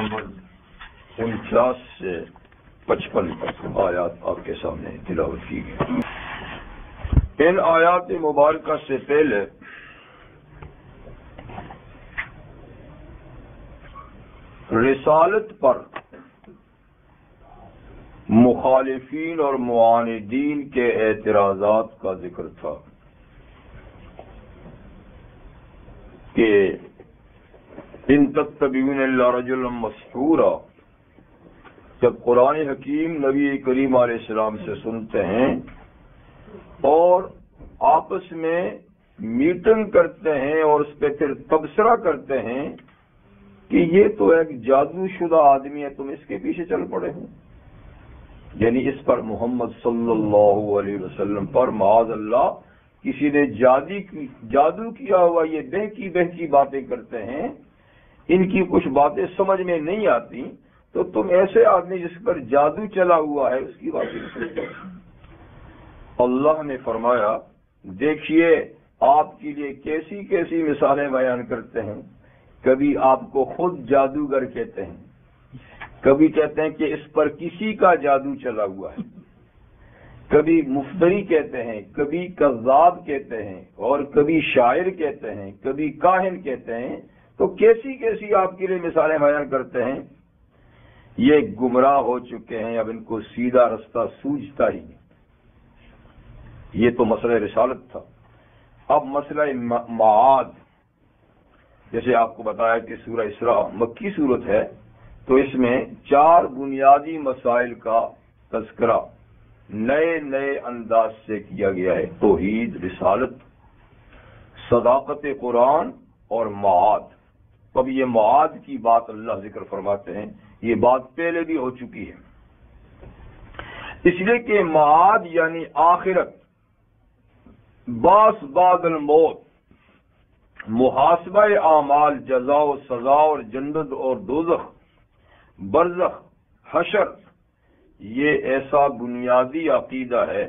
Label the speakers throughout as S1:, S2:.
S1: Number 49 سے 55 تک آیات آپ کے سامنے تلاوت کی گئی۔ ان آیات مبارکہ سے پہلے رسالت پر مخالفین اور معاندین کے اعتراضات کا ذکر تھا کہ ان تتبعون الا رجلا مسحورا، جب قرآن حکیم نبی کریم علیہ السلام سے سنتے ہیں اور آپس میں میٹنگ کرتے ہیں اور اس پہ پھر تبصرہ کرتے ہیں کہ یہ تو ایک جادو شدہ آدمی ہے، تم اس کے پیچھے چل پڑے ہیں، یعنی اس پر محمد صلی اللہ علیہ وسلم پر معاذ اللہ کسی نے جادو کیا ہوا یہ بہکی باتیں کرتے ہیں، ان کی کچھ باتیں سمجھ میں نہیں آتی، تو تم ایسے آدمی جس پر جادو چلا ہوا ہے اس کی باتیں کرتے ہیں۔ اللہ نے فرمایا دیکھیے آپ کے لیے کیسی کیسی مثالیں بیان کرتے ہیں، کبھی آپ کو خود جادوگر کہتے ہیں، کبھی کہتے ہیں کہ اس پر کسی کا جادو چلا ہوا ہے، کبھی مفتری کہتے ہیں، کبھی کذاب کہتے ہیں، اور کبھی شاعر کہتے ہیں، کبھی کاہن کہتے ہیں، تو کیسی کیسی آپ کے لیے مثالیں بیان کرتے ہیں۔ یہ گمراہ ہو چکے ہیں، اب ان کو سیدھا رستہ سوجھتا ہی نہیں۔ یہ تو مسئلہ رسالت تھا۔ اب مسئلہ معاد، جیسے آپ کو بتایا کہ سورہ اسراء مکی سورت ہے، تو اس میں 4 بنیادی مسائل کا تذکرہ نئے انداز سے کیا گیا ہے: توحید، رسالت، صداقت قرآن اور معاد۔ اب یہ معاد کی بات اللہ ذکر فرماتے ہیں، یہ بات پہلے بھی ہو چکی ہے، اس لیے کہ معاد یعنی آخرت، باس بعد الموت، محاسبہ اعمال، جزا و سزا اور جنت اور دوزخ، برزخ، حشر، یہ ایسا بنیادی عقیدہ ہے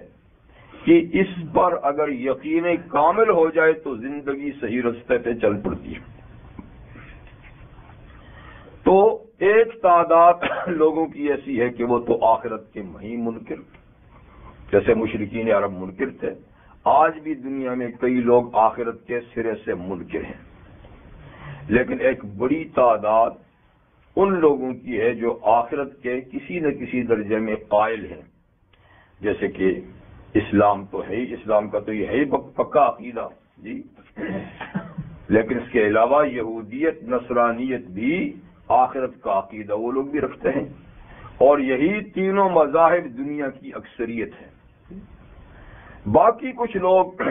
S1: کہ اس پر اگر یقین کامل ہو جائے تو زندگی صحیح رستے پہ چل پڑتی ہے۔ تو ایک تعداد لوگوں کی ایسی ہے کہ وہ تو آخرت کے ہی منکر، جیسے مشرکین عرب منکر تھے، آج بھی دنیا میں کئی لوگ آخرت کے سرے سے منکر ہیں، لیکن ایک بڑی تعداد ان لوگوں کی ہے جو آخرت کے کسی نہ کسی درجے میں قائل ہیں، جیسے کہ اسلام تو ہے ہی، اسلام کا تو یہ ہے پکا عقیدہ جی، لیکن اس کے علاوہ یہودیت، نصرانیت بھی آخرت کا عقیدہ وہ لوگ بھی رکھتے ہیں، اور یہی تینوں مذاہب دنیا کی اکثریت ہے۔ باقی کچھ لوگ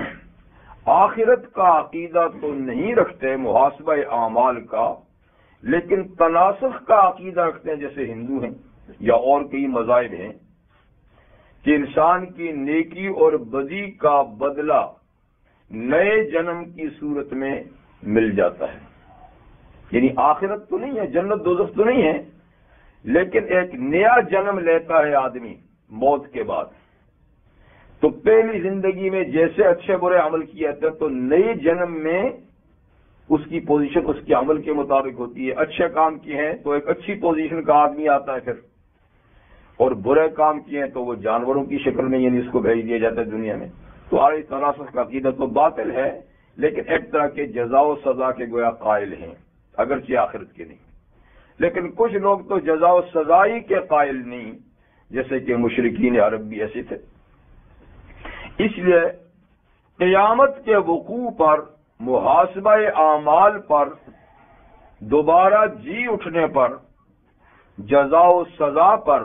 S1: آخرت کا عقیدہ تو نہیں رکھتے، محاسبہ اعمال کا، لیکن تناسخ کا عقیدہ رکھتے ہیں، جیسے ہندو ہیں یا اور کئی مذاہب ہیں، کہ انسان کی نیکی اور بدی کا بدلہ نئے جنم کی صورت میں مل جاتا ہے، یعنی آخرت تو نہیں ہے، جنت دوزخ تو نہیں ہے، لیکن ایک نیا جنم لیتا ہے آدمی موت کے بعد، تو پہلی زندگی میں جیسے اچھے برے عمل کیا تھا تو نئے جنم میں اس کی پوزیشن اس کے عمل کے مطابق ہوتی ہے، اچھے کام کیے ہیں تو ایک اچھی پوزیشن کا آدمی آتا ہے پھر، اور برے کام کیے ہیں تو وہ جانوروں کی شکل میں یعنی اس کو بھیج دیا جاتا ہے دنیا میں۔ تو آج تناسخ کا عقیدہ تو باطل ہے، لیکن ایک طرح کے جزا و سزا کے گویا قائل ہیں، اگرچہ آخرت کے نہیں، لیکن کچھ لوگ تو جزا و سزائی کے قائل نہیں، جیسے کہ مشرکین عرب بھی ایسے تھے۔ اس لیے قیامت کے وقوع پر، محاسبہ اعمال پر، دوبارہ جی اٹھنے پر، جزا و سزا پر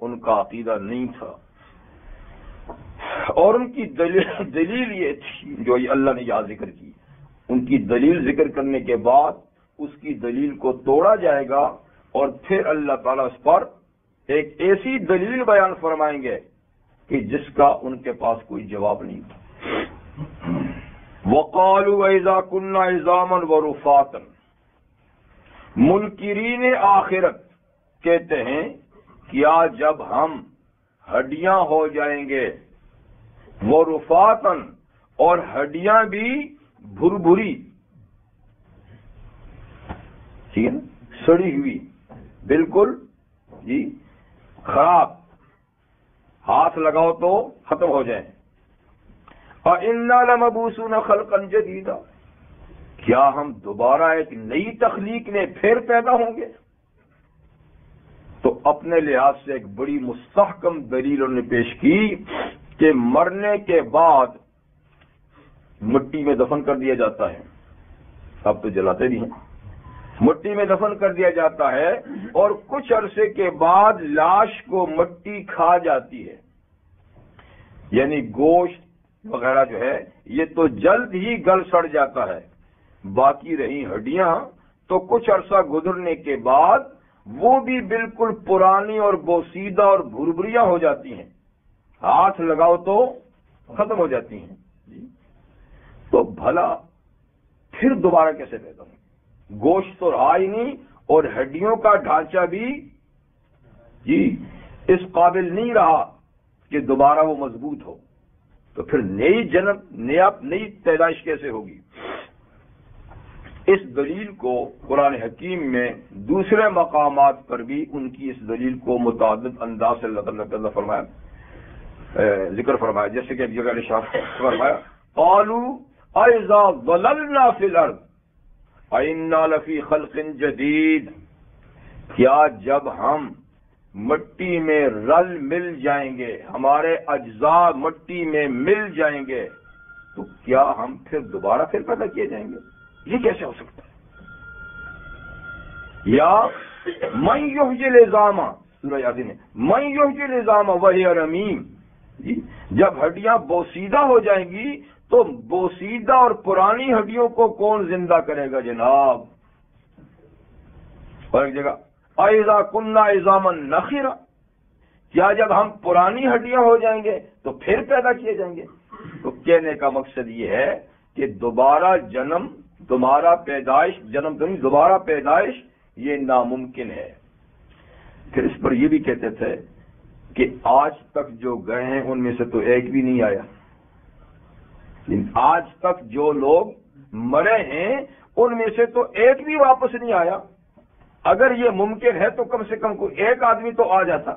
S1: ان کا عقیدہ نہیں تھا، اور ان کی دلیل یہ تھی جو اللہ نے یہاں ذکر کی۔ ان کی دلیل ذکر کرنے کے بعد اس کی دلیل کو توڑا جائے گا، اور پھر اللہ تعالیٰ اس پر ایک ایسی دلیل بیان فرمائیں گے کہ جس کا ان کے پاس کوئی جواب نہیں تھا۔ وَقَالُوا وَإِذَا كُنَّا عِظَامًا وَرُفَاتًا، منکرین آخرت کہتے ہیں کیا جب ہم ہڈیاں ہو جائیں گے، وَرُفَاتًا، اور ہڈیاں بھی بھری، ٹھیک ہے نا، سڑی ہوئی بالکل جی خراب، ہاتھ لگاؤ تو ختم ہو جائیں۔ وَإِنَّا لَمَبْعُوثُونَ خَلْقًا جَدِيدًا، کیا ہم دوبارہ ایک نئی تخلیق میں پھر پیدا ہوں گے؟ تو اپنے لحاظ سے ایک بڑی مستحکم دلیل انہوں نے پیش کی کہ مرنے کے بعد مٹی میں دفن کر دیا جاتا ہے، اب تو جلاتے بھی ہیں، مٹی میں دفن کر دیا جاتا ہے اور کچھ عرصے کے بعد لاش کو مٹی کھا جاتی ہے، یعنی گوشت وغیرہ جو ہے یہ تو جلد ہی گل سڑ جاتا ہے، باقی رہی ہڈیاں تو کچھ عرصہ گزرنے کے بعد وہ بھی بالکل پرانی اور بوسیدہ اور بھربھریاں ہو جاتی ہیں، ہاتھ لگاؤ تو ختم ہو جاتی ہیں۔ تو بھلا پھر دوبارہ کیسے پیدا ہوں؟ گوشت تو رہا ہی نہیں اور ہڈیوں کا ڈھانچہ بھی جی اس قابل نہیں رہا کہ دوبارہ وہ مضبوط ہو، تو پھر نئی پیدائش کیسے ہوگی؟ اس دلیل کو قرآن حکیم میں دوسرے مقامات پر بھی ان کی اس دلیل کو متعدد انداز سے اللہ تعالیٰ نے فرمایا، ذکر فرمایا، جیسے کہ ایک جگہ ارشاد فرمایا قالوا اذا ضللنا فی الارض انا لفی خلق جدید، کیا جب ہم مٹی میں رل مل جائیں گے، ہمارے اجزاء مٹی میں مل جائیں گے، تو کیا ہم پھر دوبارہ پیدا کیے جائیں گے؟ یہ کیسے ہو سکتا ہے؟ یا من یحیی العظام، سورہ یاسین میں من یحیی العظام وہی رمیم، جب ہڈیاں بوسیدہ ہو جائیں گی تو بوسیدہ اور پرانی ہڈیوں کو کون زندہ کرے گا جناب؟ اور ایک جگہ اذا كنا عظاما نخرا، کیا جب ہم پرانی ہڈیاں ہو جائیں گے تو پھر پیدا کیے جائیں گے؟ تو کہنے کا مقصد یہ ہے کہ دوبارہ جنم، دوبارہ پیدائش، جنم تو نہیں دوبارہ پیدائش یہ ناممکن ہے۔ پھر اس پر یہ بھی کہتے تھے کہ آج تک جو گئے ہیں ان میں سے تو ایک بھی نہیں آیا، آج تک جو لوگ مرے ہیں ان میں سے تو ایک بھی واپس نہیں آیا۔ اگر یہ ممکن ہے تو کم سے کم کوئی ایک آدمی تو آ جاتا۔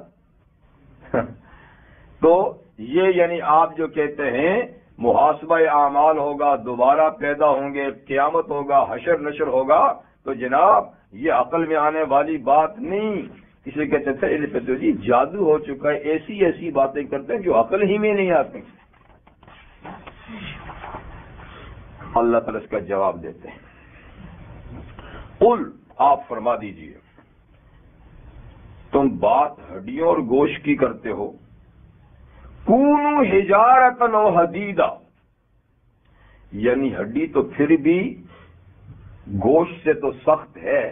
S1: تو یہ یعنی آپ جو کہتے ہیں محاسبہ اعمال ہوگا، دوبارہ پیدا ہوں گے، قیامت ہوگا، حشر نشر ہوگا، تو جناب یہ عقل میں آنے والی بات نہیں۔ اس لیے کہتے تھے جی جادو ہو چکا ہے، ایسی ایسی باتیں کرتے ہیں جو عقل ہی میں نہیں آتی۔ اللہ تعالیٰ اس کا جواب دیتے ہیں، قل، آپ فرما دیجئے، تم بات ہڈیوں اور گوشت کی کرتے ہو، کونو حجارۃ و حدیدا، یعنی ہڈی تو پھر بھی گوشت سے تو سخت ہے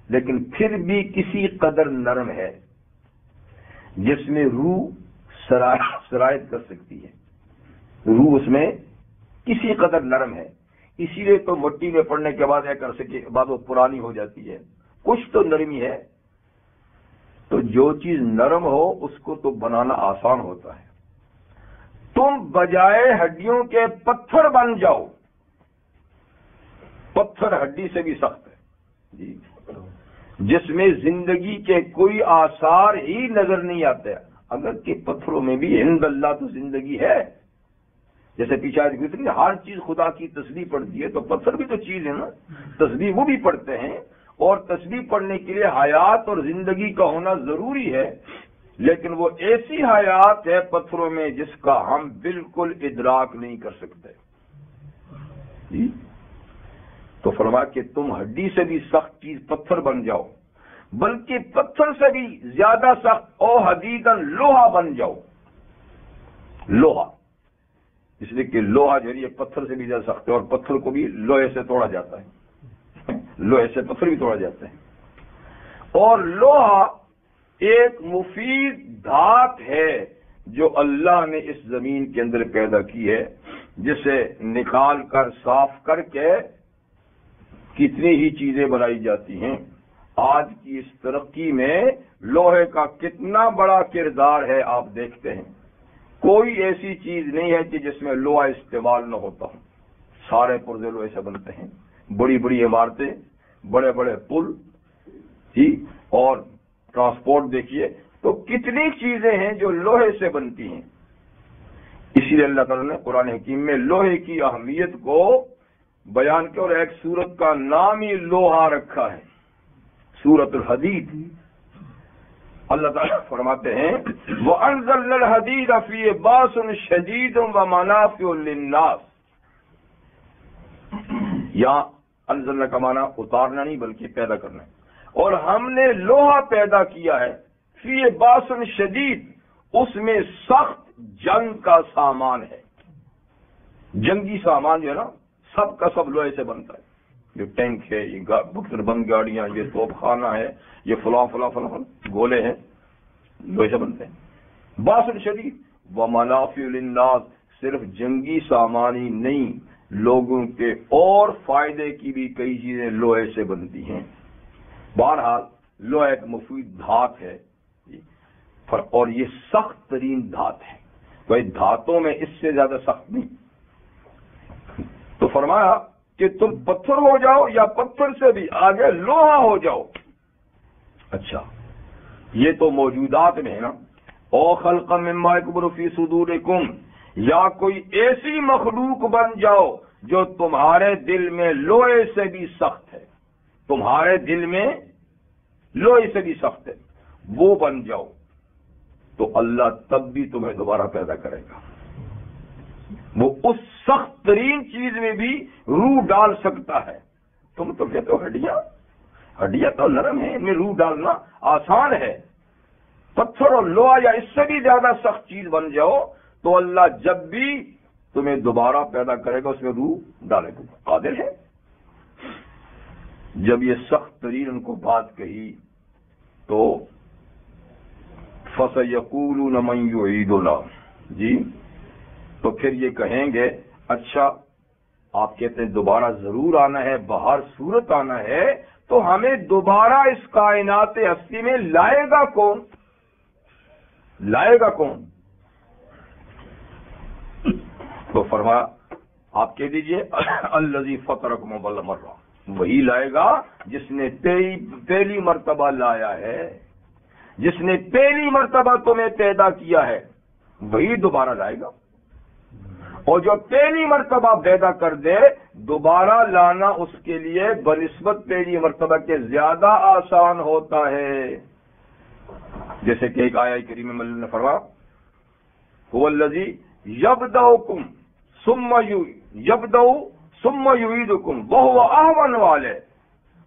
S1: لیکن پھر بھی کسی قدر نرم ہے، جس میں روح سرایت کر سکتی ہے، روح اس میں کسی قدر نرم ہے، اسی لیے تو مٹی میں پڑنے کے بعد ایک عرصے کے بعد وہ پرانی ہو جاتی ہے، کچھ تو نرمی ہے۔ تو جو چیز نرم ہو اس کو تو بنانا آسان ہوتا ہے۔ تم بجائے ہڈیوں کے پتھر بن جاؤ، پتھر ہڈی سے بھی سخت ہے جی، جس میں زندگی کے کوئی آثار ہی نظر نہیں آتے، اگر کہ پتھروں میں بھی عند اللہ تو زندگی ہے، جیسے پیچھے آج گزری ہر چیز خدا کی تسبیح پڑھتی ہے، تو پتھر بھی تو چیز ہے نا، تسبیح وہ بھی پڑھتے ہیں، اور تسبیح پڑھنے کے لیے حیات اور زندگی کا ہونا ضروری ہے، لیکن وہ ایسی حیات ہے پتھروں میں جس کا ہم بالکل ادراک نہیں کر سکتے جی۔ تو فرمایا کہ تم ہڈی سے بھی سخت چیز پتھر بن جاؤ، بلکہ پتھر سے بھی زیادہ سخت او حدیدن لوہا بن جاؤ، لوہا، اس لیے کہ لوہا جو ہے یہ پتھر سے بھی زیادہ سخت ہے، اور پتھر کو بھی لوہے سے توڑا جاتا ہے، لوہے سے پتھر بھی توڑا جاتا ہے۔ اور لوہا ایک مفید دھات ہے جو اللہ نے اس زمین کے اندر پیدا کی ہے، جسے نکال کر صاف کر کے کتنی ہی چیزیں بنائی جاتی ہیں۔ آج کی اس ترقی میں لوہے کا کتنا بڑا کردار ہے آپ دیکھتے ہیں، کوئی ایسی چیز نہیں ہے کہ جس میں لوہا استعمال نہ ہوتا ہو، سارے پرزے لوہے سے بنتے ہیں، بڑی بڑی عمارتیں، بڑے بڑے پل جی، اور ٹرانسپورٹ دیکھیے تو کتنی چیزیں ہیں جو لوہے سے بنتی ہیں. اسی لیے اللہ تعالیٰ نے قرآن حکیم میں لوہے کی اہمیت کو بیان کیا اور ایک سورت کا نام ہی لوہا رکھا ہے، سورۃ الحدید. اللہ تعالیٰ فرماتے ہیں وَأَنزَلْنَا الْحَدِيدَ فِيهِ بَأْسٌ شَدِيدٌ وَمَنَافِعُ لِلنَّاسِ. یہاں انزلنا کا معنی اتارنا نہیں بلکہ پیدا کرنا ہے. اور ہم نے لوہا پیدا کیا ہے فِيهِ بَأْسٌ شَدِيد، اس میں سخت جنگ کا سامان ہے. جنگی سامان جو ہے نا سب کا سب لوہے سے بنتا ہے. یہ ٹینک ہے، یہ بکر بند گاڑیاں، یہ توپ خانہ ہے، یہ فلاں فلاں فلاں گولے ہیں، لوہے سے بنتے ہیں. باسن شدید ومنافع للناس، صرف جنگی سامان ہی نہیں، لوگوں کے اور فائدے کی بھی کئی چیزیں لوہے سے بنتی ہیں. بہرحال لوہا ایک مفید دھات ہے اور یہ سخت ترین دھات ہے. بھائی دھاتوں میں اس سے زیادہ سخت نہیں. تو فرمایا کہ تم پتھر ہو جاؤ یا پتھر سے بھی آگے لوہا ہو جاؤ. اچھا یہ تو موجودات میں ہے نا. او خلق مما یکبر فی صدورکم، یا کوئی ایسی مخلوق بن جاؤ جو تمہارے دل میں لوہے سے بھی سخت ہے، تمہارے دل میں لوہے سے بھی سخت ہے، وہ بن جاؤ تو اللہ تب بھی تمہیں دوبارہ پیدا کرے گا. وہ اس سخت ترین چیز میں بھی روح ڈال سکتا ہے. تم تو کہتے ہو ہڈیاں تو نرم ہیں، ان میں روح ڈالنا آسان ہے. پتھر اور لوہا یا اس سے بھی زیادہ سخت چیز بن جاؤ تو اللہ جب بھی تمہیں دوبارہ پیدا کرے گا اس میں روح ڈالے گا، قادر ہے. جب یہ سخت ترین ان کو بات کہی تو فَسَيَقُولُونَ مَن يُعِيدُنَا، جی تو پھر یہ کہیں گے اچھا آپ کہتے ہیں دوبارہ ضرور آنا ہے، بہر صورت آنا ہے، تو ہمیں دوبارہ اس کائنات ہستی میں لائے گا کون؟ لائے گا کون؟ تو فرمایا آپ کہہ دیجئے الذی فطرکم اول مرہ، وہی لائے گا جس نے پہلی مرتبہ لایا ہے، جس نے پہلی مرتبہ تمہیں پیدا کیا ہے وہی دوبارہ لائے گا. اور جو پہلی مرتبہ پیدا کر دے دوبارہ لانا اس کے لیے بنسبت پہلی مرتبہ کے زیادہ آسان ہوتا ہے. جیسے کہ ایک آیت کریمہ میں اللہ نے فرمایا هو الذی یبدؤکم ثم یعیدکم وہو اہون علیہ.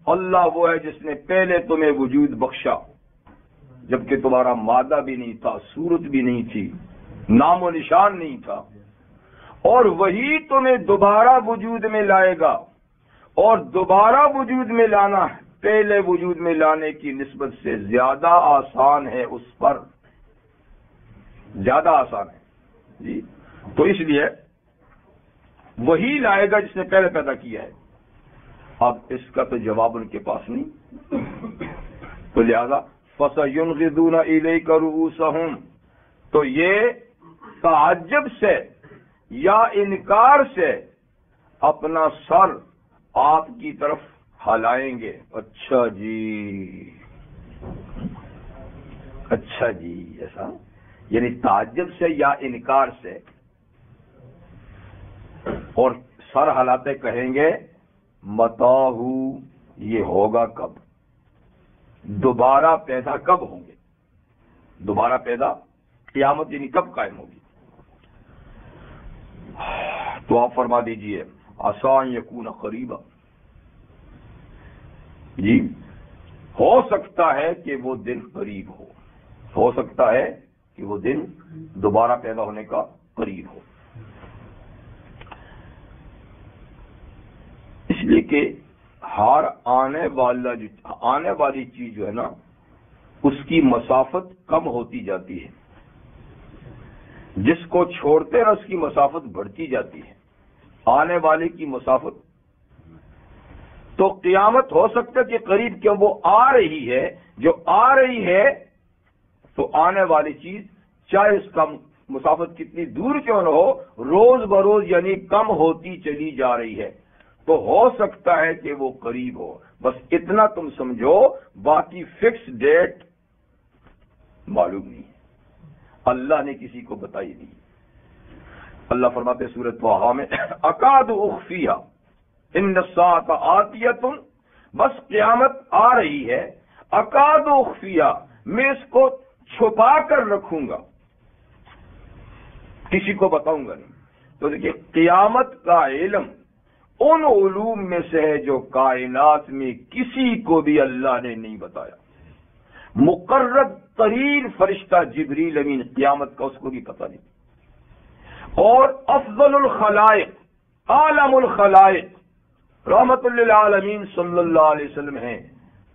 S1: اللہ وہ ہے جس نے پہلے تمہیں وجود بخشا جبکہ تمہارا مادہ بھی نہیں تھا، صورت بھی نہیں تھی، نام و نشان نہیں تھا، اور وہی تمہیں دوبارہ وجود میں لائے گا. اور دوبارہ وجود میں لانا پہلے وجود میں لانے کی نسبت سے زیادہ آسان ہے، اس پر زیادہ آسان ہے جی. تو اس لیے وہی لائے گا جس نے پہلے پیدا کیا ہے. اب اس کا تو جواب ان کے پاس نہیں، تو لہذا فَسَيُنْغِضُونَ إِلَيْكَ رُؤُوسَهُمْ، تو یہ تعجب سے یا انکار سے اپنا سر آپ کی طرف ہلائیں گے. اچھا جی، اچھا جی، ایسا یعنی تعجب سے یا انکار سے، اور سر ہلاتے کہیں گے متاہو، یہ ہوگا کب؟ دوبارہ پیدا کب ہوں گے؟ دوبارہ پیدا قیامت یعنی کب قائم ہوگی؟ تو آپ فرما دیجئے عسى یکون قریبا، جی ہو سکتا ہے کہ وہ دن قریب ہو سکتا ہے کہ وہ دن دوبارہ پیدا ہونے کا قریب ہو. اس لیے کہ ہر آنے والی چیز جو ہے نا اس کی مسافت کم ہوتی جاتی ہے، جس کو چھوڑتے ہیں اس کی مسافت بڑھتی جاتی ہے. آنے والے کی مسافت تو قیامت ہو سکتا ہے کہ قریب، کیوں وہ آ رہی ہے، جو آ رہی ہے تو آنے والی چیز چاہے اس کا مسافت کتنی دور کیوں نہ ہو روز بروز یعنی کم ہوتی چلی جا رہی ہے. تو ہو سکتا ہے کہ وہ قریب ہو. بس اتنا تم سمجھو، باقی فکس ڈیٹ معلوم نہیں ہے، اللہ نے کسی کو بتائی نہیں۔ اللہ فرماتے سورۃ طٰہٰ میں اکاد اخفیہا ان الساعۃ آتیۃ، بس قیامت آ رہی ہے، اکاد اخفیہا میں اس کو چھپا کر رکھوں گا، کسی کو بتاؤں گا نہیں۔ تو دیکھیے قیامت کا علم ان علوم میں سے ہے جو کائنات میں کسی کو بھی اللہ نے نہیں بتایا۔ مقرب ترین فرشتہ جبریل امین قیامت کا اس کو بھی پتہ نہیں، اور افضل الخلائق عالم الخلائق رحمت للعالمین صلی اللہ علیہ وسلم ہیں،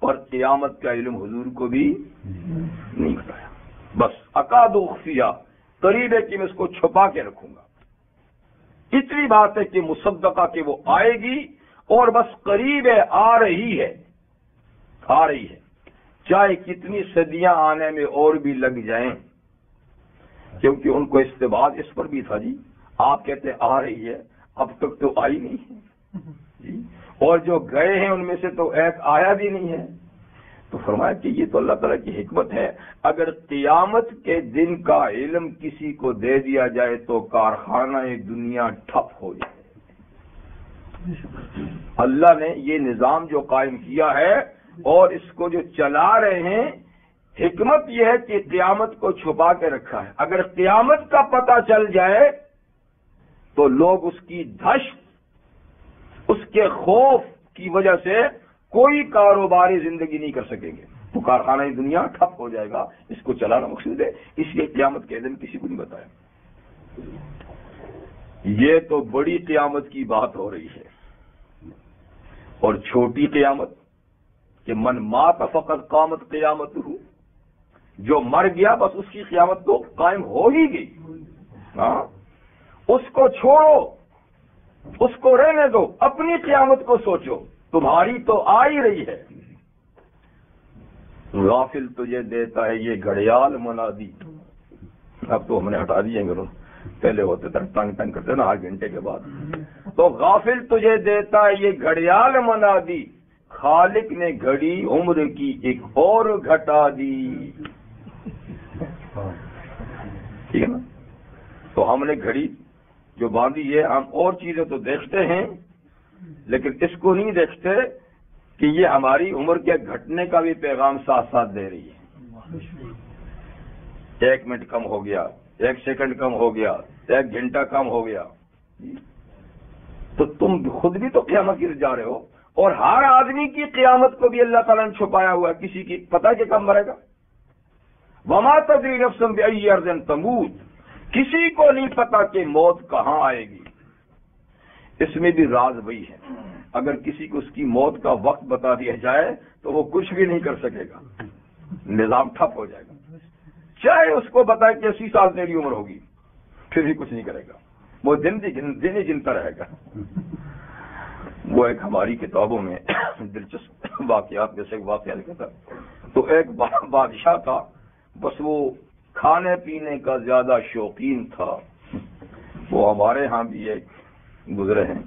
S1: اور قیامت کا علم حضور کو بھی نہیں بتایا۔ بس اکاد اخفیہ، قریب ہے کہ میں اس کو چھپا کے رکھوں گا۔ اتنی بات ہے کہ مصدقہ کہ وہ آئے گی، اور بس قریب ہے، آ رہی ہے، آ رہی ہے، چاہے کتنی صدیاں آنے میں اور بھی لگ جائیں، کیونکہ ان کو استبعاد اس پر بھی تھا، جی آپ کہتے آ رہی ہے، اب تک تو آئی نہیں ہے جی، اور جو گئے ہیں ان میں سے تو ایک آیا بھی نہیں ہے۔ تو فرمایا کہ یہ تو اللہ تعالیٰ کی حکمت ہے، اگر قیامت کے دن کا علم کسی کو دے دیا جائے تو کارخانہ دنیا ٹھپ ہو جائے۔ اللہ نے یہ نظام جو قائم کیا ہے اور اس کو جو چلا رہے ہیں، حکمت یہ ہے کہ قیامت کو چھپا کے رکھا ہے۔ اگر قیامت کا پتہ چل جائے تو لوگ اس کی دہشت، اس کے خوف کی وجہ سے کوئی کاروباری زندگی نہیں کر سکیں گے، تو کارخانہ دنیا ٹھپ ہو جائے گا۔ اس کو چلانا مقصود ہے، اس لیے قیامت کے دن کسی کو نہیں بتایا۔ یہ تو بڑی قیامت کی بات ہو رہی ہے، اور چھوٹی قیامت کہ من مات فقط قامت قیامت ہو، جو مر گیا بس اس کی قیامت تو قائم ہو ہی گئی۔ ہاں، اس کو چھوڑو، اس کو رہنے دو، اپنی قیامت کو سوچو، تمہاری تو آ ہی رہی ہے۔ غافل تجھے دیتا ہے یہ گھڑیال منادی، اب تو ہم نے ہٹا دیے گھروں، پہلے ہوتے تھے ٹنگ ٹنگ کرتے نا 8 گھنٹے کے بعد۔ تو غافل تجھے دیتا ہے یہ گھڑیال منادی، خالق نے گھڑی عمر کی ایک اور گھٹا دی۔ ٹھیک ہے نا؟ تو ہم نے گھڑی جو باندھی ہے، ہم اور چیزیں تو دیکھتے ہیں لیکن اس کو نہیں دیکھتے کہ یہ ہماری عمر کے گھٹنے کا بھی پیغام ساتھ ساتھ دے رہی ہے۔ 1 منٹ کم ہو گیا، 1 سیکنڈ کم ہو گیا، 1 گھنٹہ کم ہو گیا، تو تم خود بھی تو قیامت کی جا رہے ہو، اور ہر آدمی کی قیامت کو بھی اللہ تعالیٰ نے چھپایا ہوا ہے، کسی کی پتہ کہ کب مرے گا۔ وما تدری نفس بأی ارض تموت، کسی کو نہیں پتا کہ موت کہاں آئے گی۔ اس میں بھی راز وہی ہے، اگر کسی کو اس کی موت کا وقت بتا دیا جائے تو وہ کچھ بھی نہیں کر سکے گا، نظام ٹھپ ہو جائے گا۔ چاہے اس کو بتائے کہ 80 سال میری عمر ہوگی، پھر بھی کچھ نہیں کرے گا، وہ دن ہی گنتا رہے گا۔ وہ ایک ہماری کتابوں میں دلچسپ واقعات میں سے ایک واقعہ لکھا تھا، تو ایک بادشاہ تھا، بس وہ کھانے پینے کا زیادہ شوقین تھا۔ وہ ہمارے ہاں بھی ایک گزرے ہیں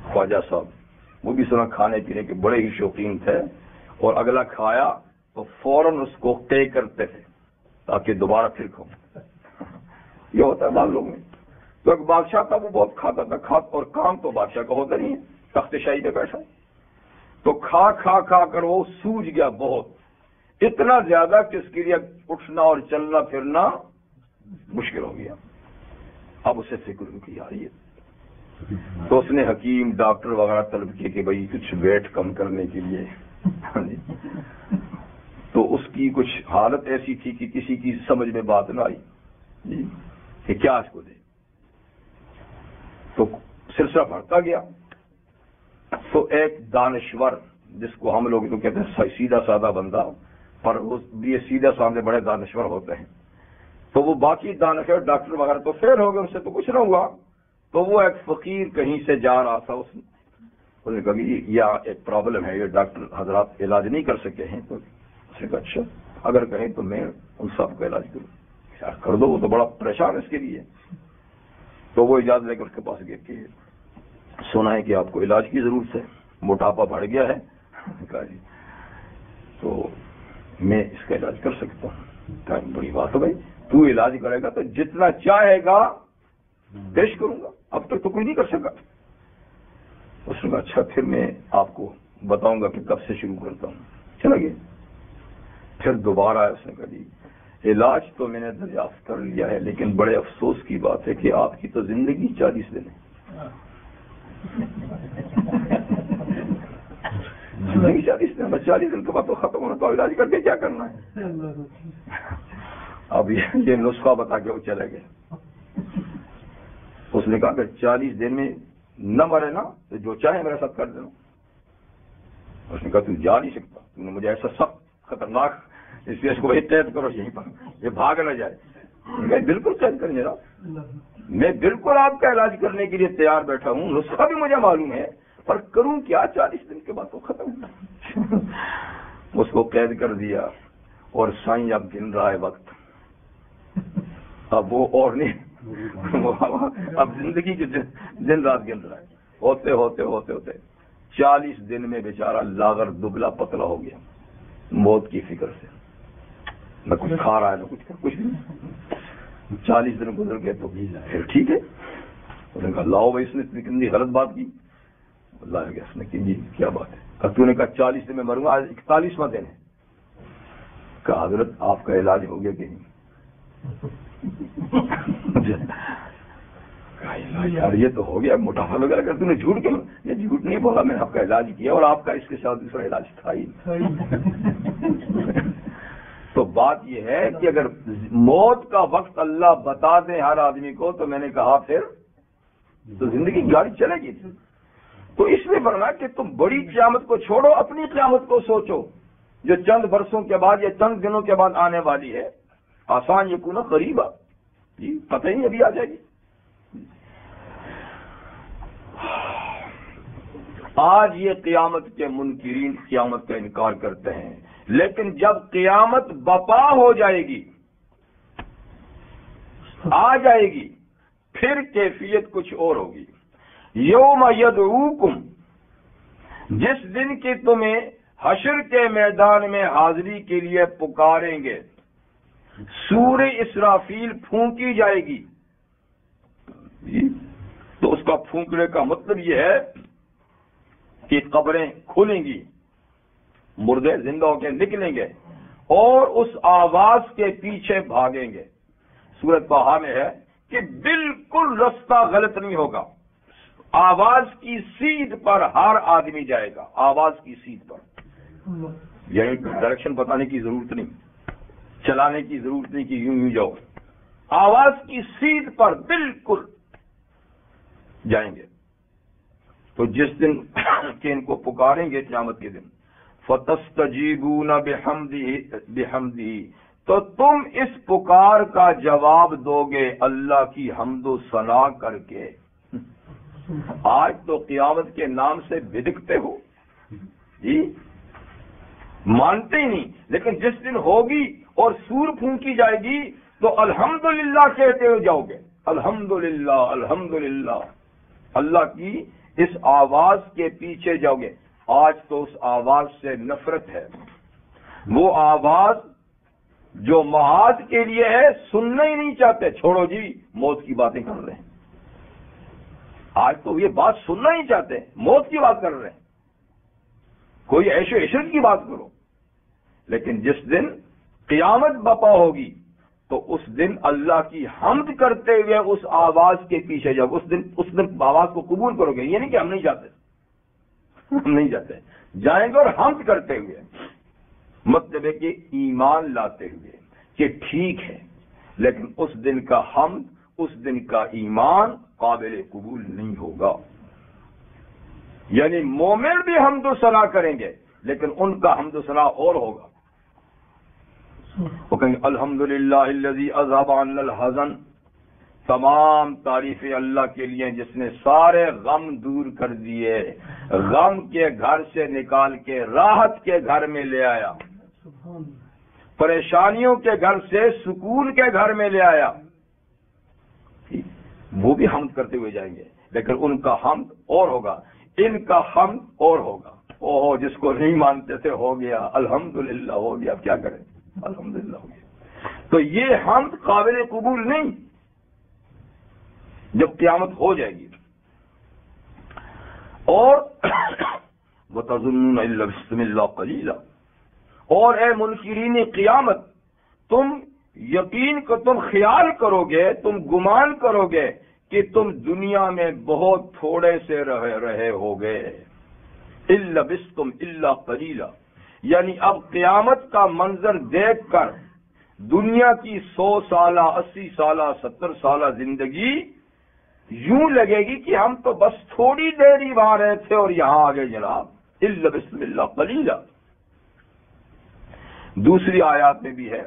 S1: خواجہ صاحب، وہ بھی سنا کھانے پینے کے بڑے ہی شوقین تھے، اور اگلا کھایا تو فوراً اس کو طے کرتے تھے تاکہ دوبارہ پھر کھاؤں۔ یہ ہوتا ہے بعض لوگوں میں۔ تو ایک بادشاہ تھا، وہ بہت کھاتا تھا، اور کام تو بادشاہ کا ہوتا نہیں ہے، تخت شاہی پہ بیٹھا، تو کھا کھا کھا کر وہ سوج گیا بہت، اتنا زیادہ کہ اس کے لیے اٹھنا اور چلنا پھرنا مشکل ہو گیا۔ اب اسے فکر ہوئی کہ یار یہ، تو اس نے حکیم ڈاکٹر وغیرہ طلب کیے کہ بھائی کچھ ویٹ کم کرنے کے لیے، تو اس کی کچھ حالت ایسی تھی کہ کسی کی سمجھ میں بات نہ آئی جی کہ کیا اس کو دے، تو سلسلہ بڑھتا گیا۔ تو ایک دانشور، جس کو ہم لوگ تو کہتے ہیں سیدھا سادہ بندہ، پر یہ سیدھا سامنے بڑے دانشور ہوتے ہیں، تو وہ باقی دانشور ڈاکٹر وغیرہ تو فیل ہو گئے، ان سے تو کچھ نہ ہوا، تو وہ ایک فقیر کہیں سے جا رہا تھا، اس نے کہا کہ یہ ایک پرابلم ہے، یہ ڈاکٹر حضرات علاج نہیں کر سکے ہیں، تو اس نے کہا اچھا اگر کہیں تو میں ان سب کا علاج کروں، یار کر دو، وہ تو بڑا پریشان ہے اس کے لیے۔ تو وہ اجازت لے کر اس کے پاس گئے کہ سنا ہے کہ آپ کو علاج کی ضرورت ہے، موٹاپا بڑھ گیا ہے، کہا جی تو میں اس کا علاج کر سکتا ہوں. کہا بڑی بات ہے بھائی, تو علاج کرے گا تو جتنا چاہے گا پیش کروں گا, اب تک تو کوئی نہیں کر سکا. اس نے کہا اچھا پھر میں آپ کو بتاؤں گا کہ کب سے شروع کرتا ہوں. چلا گیا. پھر دوبارہ آیا, اس نے کہا جی علاج تو میں نے دریافت کر لیا ہے, لیکن بڑے افسوس کی بات ہے کہ آپ کی تو زندگی 40 دن ہے. زندگی 40 دن, 40 دن کے بعد تو ختم ہونا, تو علاج کر کے کیا کرنا ہے. اب یہ نسخہ بتا کے وہ چلے گئے. اس نے کہا کہ 40 دن میں نہ مرے نا تو جو چاہے میرے ساتھ کر دینا. اس نے کہا تو جا نہیں سکتا, تم نے مجھے ایسا سخت خطرناک اس لیے اس کو قید کرو یہیں پر, یہ بھاگ نہ جائے. میں بالکل قید کریں گے, میں بالکل آپ کا علاج کرنے کے لیے تیار بیٹھا ہوں, نسخہ بھی مجھے معلوم ہے, پر کروں کیا, 40 دن کے بعد تو ختم ہونا. اس کو قید کر دیا اور سائیں اب گن رہا ہے وقت. اب وہ اور نہیں, اب زندگی کے دن رات گن رہا ہے. ہوتے ہوتے ہوتے ہوتے 40 دن میں بیچارہ لاغر دبلا پتلا ہو گیا, موت کی فکر سے. نہ کچھ کھا رہا ہے نہ کچھ نہیں. 40 دن گزر گئے تو پھر ٹھیک ہے. اس نے کہا لاؤ بھائی, اس نے کتنی غلط بات کی. اللہ گیا, اس نے کہ جی کیا بات ہے. تو نے کہا 40 دن میں مروں گا, آج 41واں دن ہے. کہا حضرت آپ کا علاج ہو گیا کہ نہیں. یار یہ تو ہو گیا, موٹافا وغیرہ کر, تم نے جھوٹ کیوں. یہ جھوٹ نہیں بولا, میں نے آپ کا علاج کیا اور آپ کا اس کے ساتھ دوسرا علاج تھا ہی. تو بات یہ ہے کہ اگر موت کا وقت اللہ بتا دے ہر آدمی کو, تو میں نے کہا پھر تو زندگی گاڑی چلے گی. تو اس لیے فرمایا کہ تم بڑی قیامت کو چھوڑو, اپنی قیامت کو سوچو جو چند برسوں کے بعد یا چند دنوں کے بعد آنے والی ہے. آسان یکون قریبا, جی پتہ ہی ابھی آ جائے گی. آج یہ قیامت کے منکرین قیامت کا انکار کرتے ہیں, لیکن جب قیامت بپا ہو جائے گی, آ جائے گی, پھر کیفیت کچھ اور ہوگی. یوم یدعوکم, جس دن کی تمہیں حشر کے میدان میں حاضری کے لیے پکاریں گے, سور اسرافیل پھونکی جائے گی. تو اس کا پھونکنے کا مطلب یہ ہے کہ قبریں کھلیں گی, مردے زندہ ہو کے نکلیں گے اور اس آواز کے پیچھے بھاگیں گے. سورۃ طٰہٰ میں ہے کہ بالکل رستہ غلط نہیں ہوگا, آواز کی سیدھ پر ہر آدمی جائے گا. آواز کی سیدھ پر, یعنی ڈائریکشن بتانے کی ضرورت نہیں, چلانے کی ضرورت نہیں کہ یوں جاؤ. آواز کی سیدھ پر بالکل جائیں گے. تو جس دن کہ ان کو پکاریں گے قیامت کے دن, فَتَسْتَجِيبُونَ بِحَمْدِهِ, تو تم اس پکار کا جواب دو گے اللہ کی حمد و ثنا کر کے. آج تو قیامت کے نام سے بدکتے ہو جی, مانتے ہی نہیں, لیکن جس دن ہوگی اور سور پھونکی جائے گی تو الحمدللہ کہتے ہوئے جاؤ گے. الحمدللہ الحمدللہ, اللہ کی اس آواز کے پیچھے جاؤ گے. آج تو اس آواز سے نفرت ہے, وہ آواز جو محاذ کے لیے ہے سننا ہی نہیں چاہتے. چھوڑو جی موت کی باتیں کر رہے ہیں, آج تو یہ بات سننا ہی چاہتے ہیں, موت کی بات کر رہے ہیں. کوئی عیش و عشرت کی بات کرو. لیکن جس دن قیامت بپا ہوگی تو اس دن اللہ کی حمد کرتے ہوئے اس آواز کے پیچھے جاؤ. اس دن آواز کو قبول کرو گے. یہ نہیں کہ ہم نہیں جاتے, ہم نہیں جاتے, جائیں گے اور حمد کرتے ہوئے. مطلب ہے کہ ایمان لاتے ہوئے کہ ٹھیک ہے, لیکن اس دن کا حمد, اس دن کا ایمان قابل قبول نہیں ہوگا. یعنی مومن بھی حمد و ثنا کریں گے, لیکن ان کا حمد و ثنا اور ہوگا. وہ کہیں الحمدللہ الذی اذھب عنا الحزن, تمام تعریفیں اللہ کے لیے جس نے سارے غم دور کر دیے, غم کے گھر سے نکال کے راحت کے گھر میں لے آیا, پریشانیوں کے گھر سے سکون کے گھر میں لے آیا. وہ بھی حمد کرتے ہوئے جائیں گے, لیکن ان کا حمد اور ہوگا, ان کا حمد اور ہوگا, اوہ جس کو نہیں مانتے تھے ہو گیا، الحمدللہ ہو گیا، اب کیا کریں، الحمدللہ ہو گیا. تو یہ حمد قابل قبول نہیں جب قیامت ہو جائے گی. اور وَتَظُنُّونَ إِلَّا بِسْمِ اللَّهِ قَلِيلًا، اور اے منکرین قیامت تم یقین کو تم خیال کرو گے، تم گمان کرو گے کہ تم دنیا میں بہت تھوڑے سے رہے ہوگے. إِلَّا بِسْتُمْ إِلَّا قَلِيلًا، یعنی اب قیامت کا منظر دیکھ کر دنیا کی 100 سالہ 80 سالہ 70 سالہ زندگی یوں لگے گی کہ ہم تو بس تھوڑی دیر ہی وہاں رہے تھے اور یہاں آگے جناب. إِلَّا بِسْمِ اللَّهِ قَلِيلًا. دوسری آیات میں بھی ہے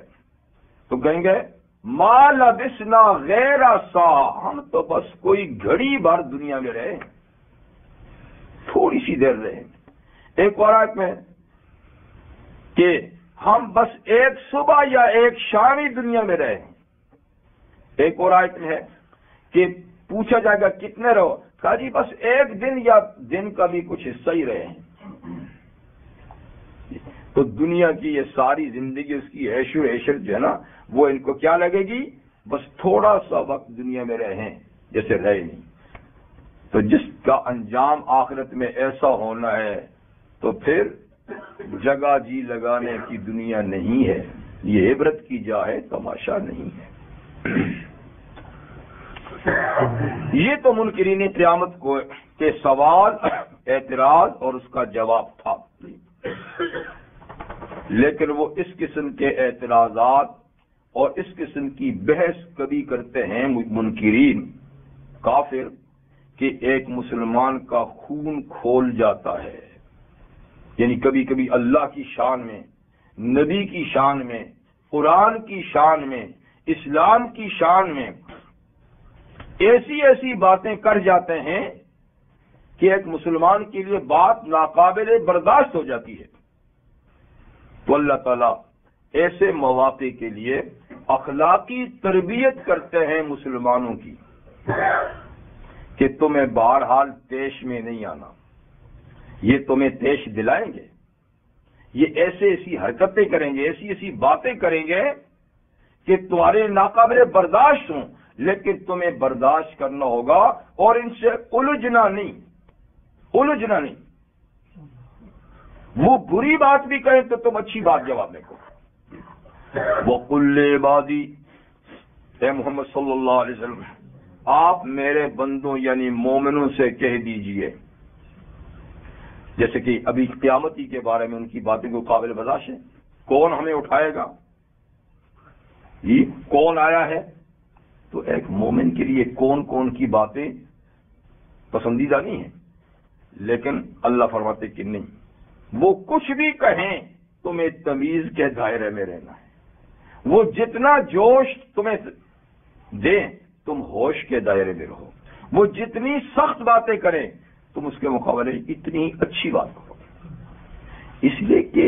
S1: تو کہیں گے ما لبسنا غیر ساعة، ہم تو بس کوئی گھڑی بھر دنیا میں رہے، تھوڑی سی دیر رہے. ایک اور آیت میں کہ ہم بس ایک صبح یا ایک شام ہی دنیا میں رہے. ایک اور آیت میں ہے کہ پوچھا جائے گا کتنے رہو، کہا جی بس ایک دن یا دن کا بھی کچھ حصہ ہی رہے. تو دنیا کی یہ ساری زندگی اس کی عیش و عشرت جو ہے نا وہ ان کو کیا لگے گی، بس تھوڑا سا وقت دنیا میں رہیں جیسے رہے نہیں. تو جس کا انجام آخرت میں ایسا ہونا ہے تو پھر جگہ جی لگانے کی دنیا نہیں ہے، یہ عبرت کی جا ہے، تماشا نہیں ہے. یہ تو منکرین قیامت کو کے سوال، اعتراض اور اس کا جواب تھا. لیکن وہ اس قسم کے اعتراضات اور اس قسم کی بحث کبھی کرتے ہیں منکرین کافر کہ ایک مسلمان کا خون کھول جاتا ہے. یعنی کبھی کبھی اللہ کی شان میں، نبی کی شان میں، قرآن کی شان میں، اسلام کی شان میں ایسی ایسی باتیں کر جاتے ہیں کہ ایک مسلمان کے لیے بات ناقابل برداشت ہو جاتی ہے. تو اللہ تعالیٰ ایسے مواقع کے لیے اخلاقی تربیت کرتے ہیں مسلمانوں کی کہ تمہیں بہرحال طیش میں نہیں آنا، یہ تمہیں طیش دلائیں گے، یہ ایسے ایسی حرکتیں کریں گے، ایسی ایسی باتیں کریں گے کہ تمہارے ناقابل برداشت ہوں، لیکن تمہیں برداشت کرنا ہوگا اور ان سے الجھنا نہیں. وہ بری بات بھی کہیں تو تم اچھی بات جواب میں کہو. وَقُلْ عِبَادِي، اے محمد صلی اللہ علیہ وسلم آپ میرے بندوں یعنی مومنوں سے کہہ دیجئے، جیسے کہ ابھی قیامتی کے بارے میں ان کی باتیں کو قابل برداشت ہے. کون ہمیں اٹھائے گا، یہ کون آیا ہے. تو ایک مومن کے لیے کون کون کی باتیں پسندیدہ نہیں ہیں، لیکن اللہ فرماتے کہ نہیں، وہ کچھ بھی کہیں تمہیں تمیز کے دائرے میں رہنا ہے. وہ جتنا جوش تمہیں دیں تم ہوش کے دائرے میں رہو. وہ جتنی سخت باتیں کریں تم اس کے مقابلے اتنی اچھی بات کرو. اس لیے کہ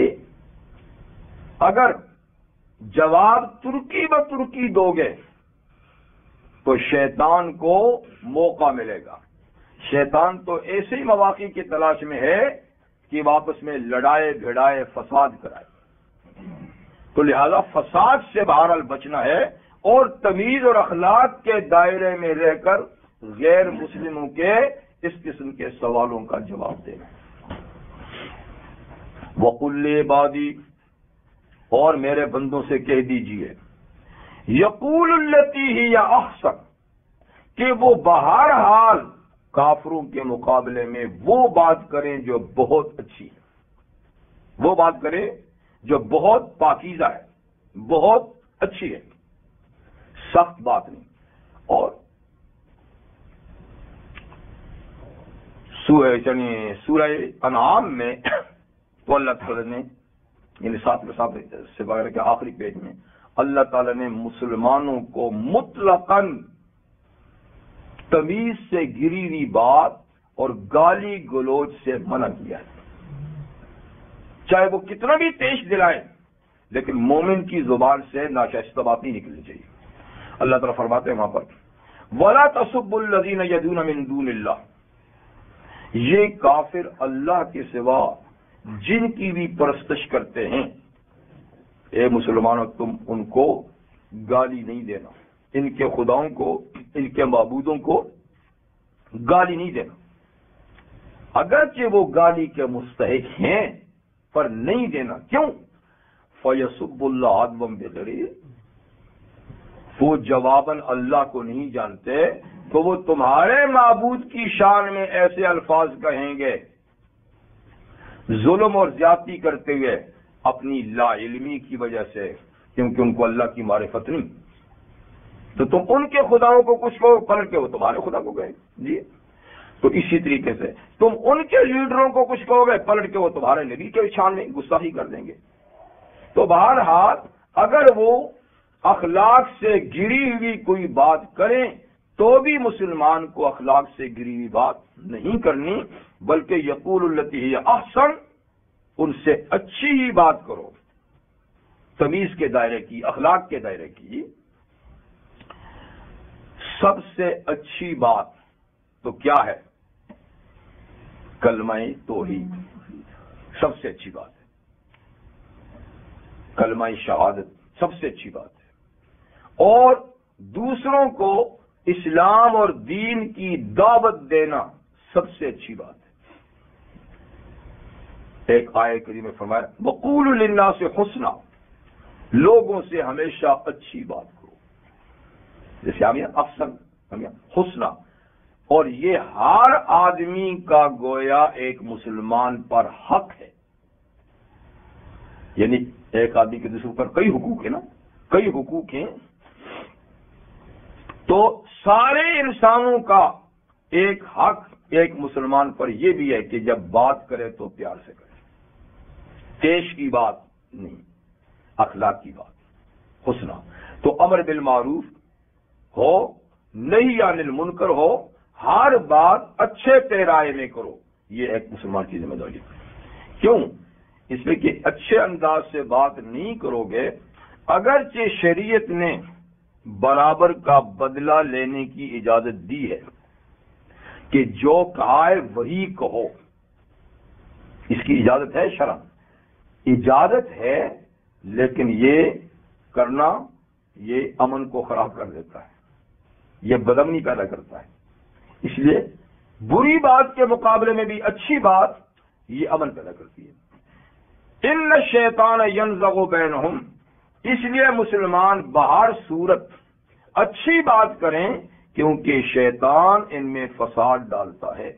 S1: اگر جواب ترکی بترکی دو گے تو شیطان کو موقع ملے گا. شیطان تو ایسے ہی مواقع کی تلاش میں ہے کہ واپس میں لڑائے بھڑائے فساد کرائے. تو لہذا فساد سے بہرحال بچنا ہے اور تمیز اور اخلاق کے دائرے میں رہ کر غیر مسلموں کے اس قسم کے سوالوں کا جواب دینا. وَقُلْ عِبَادِي، اور میرے بندوں سے کہہ دیجئے، یقول التی ہی یا احسن، کہ وہ بہرحال کافروں کے مقابلے میں وہ بات کریں جو بہت اچھی ہے، وہ بات کریں جو بہت پاکیزہ ہے، بہت اچھی ہے، سخت بات نہیں. اور سورہ انعام میں تو اللہ تعالی نے یعنی ساتھ سے بغیر کے آخری پیج میں اللہ تعالی نے مسلمانوں کو مطلقاً تمیز سے گری ہوئی بات اور گالی گلوچ سے منع کیا ہے. چاہے وہ کتنا بھی تیش دلائے لیکن مومن کی زبان سے ناشائستہ بات نہیں نکلنی چاہیے. اللہ تعالیٰ فرماتے ہیں وہاں پر وَلَا تَسُبُّوا الَّذِينَ يَدْعُونَ مِن دُونِ اللَّهِ، یہ کافر اللہ کے سوا جن کی بھی پرستش کرتے ہیں، اے مسلمانوں تم ان کو گالی نہیں دینا، ان کے خداؤں کو، ان کے معبودوں کو گالی نہیں دینا، اگرچہ وہ گالی کے مستحق ہیں پر نہیں دینا۔ کیوں؟ فَيَسُبُّ اللَّهَ عَدْوًا بِغَيْرِ، وہ جواباً اللہ کو نہیں جانتے تو وہ تمہارے معبود کی شان میں ایسے الفاظ کہیں گے ظلم اور زیادتی کرتے ہوئے اپنی لا علمی کی وجہ سے، کیونکہ ان کو اللہ کی معرفت نہیں۔ تو تم ان کے خداؤں کو کچھ کہو، پلٹ کے وہ تمہارے خدا کو کہیں جی۔ تو اسی طریقے سے تم ان کے لیڈروں کو کچھ کہو گے، پلٹ کے وہ تمہارے نبی کے شان میں گستاخی کر دیں گے۔ تو بہرحال اگر وہ اخلاق سے گری ہوئی کوئی بات کریں تو بھی مسلمان کو اخلاق سے گری ہوئی بات نہیں کرنی، بلکہ یقول التی ہی احسن، ان سے اچھی ہی بات کرو، تمیز کے دائرے کی، اخلاق کے دائرے کی۔ سب سے اچھی بات تو کیا ہے؟ کلمہ توحید سب سے اچھی بات ہے، کلمہ شہادت سب سے اچھی بات ہے، اور دوسروں کو اسلام اور دین کی دعوت دینا سب سے اچھی بات ہے۔ ایک آیت کریمہ میں فرمایا وَقُولُوا لِلنَّاسِ حُسْنًا، لوگوں سے ہمیشہ اچھی بات کرو، جیسے ہم یہاں افسن، ہم یہاں حسنہ، اور یہ ہر آدمی کا گویا ایک مسلمان پر حق ہے، یعنی ایک آدمی کے دوسرے پر کئی حقوق ہیں نا، کئی حقوق ہیں، تو سارے انسانوں کا ایک حق ایک مسلمان پر یہ بھی ہے کہ جب بات کرے تو پیار سے کرے، تیش کی بات نہیں، اخلاق کی بات، حسنہ۔ تو امر بالمعروف ہو، نہی عن المنکر ہو، ہر بات اچھے پیرائے میں کرو، یہ ایک مسلمان کی ذمہ داری ہے۔ کیوں؟ اس لیے کہ اچھے انداز سے بات نہیں کرو گے، اگرچہ شریعت نے برابر کا بدلہ لینے کی اجازت دی ہے کہ جو کہا ہے وہی کہو، اس کی اجازت ہے، شرع اجازت ہے، لیکن یہ کرنا یہ امن کو خراب کر دیتا ہے، یہ بدامنی پیدا کرتا ہے۔ اس لیے بری بات کے مقابلے میں بھی اچھی بات یہ امن پیدا کرتی ہے۔ ان الشیطان ینزغ بینہم، اس لیے مسلمان بہر صورت اچھی بات کریں، کیونکہ شیطان ان میں فساد ڈالتا ہے،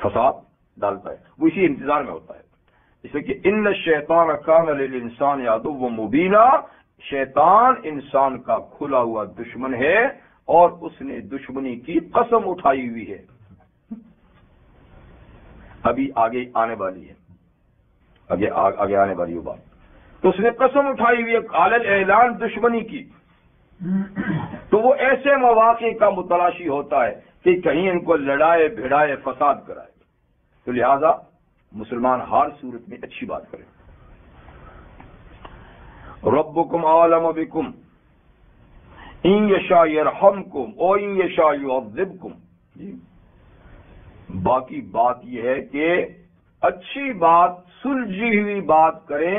S1: فساد ڈالتا ہے، وہ اسی انتظار میں ہوتا ہے۔ اس لیے کہ ان الشیطان کان للانسان عدوا مبینا، شیطان انسان کا کھلا ہوا دشمن ہے اور اس نے دشمنی کی قسم اٹھائی ہوئی ہے، ابھی آگے آنے والی ہے، آگے آنے والی وہ بات، تو اس نے قسم اٹھائی ہوئی ہے قال الاعلان دشمنی کی۔ تو وہ ایسے مواقع کا متلاشی ہوتا ہے کہ کہیں ان کو لڑائے بھڑائے فساد کرائے، تو لہذا مسلمان ہر صورت میں اچھی بات کرے۔ ربکم اعلم بکم ان یشاء یرحمکم و ان یشاء یعذبکم۔ باقی بات یہ ہے کہ اچھی بات، سلجھی ہوئی بات کریں،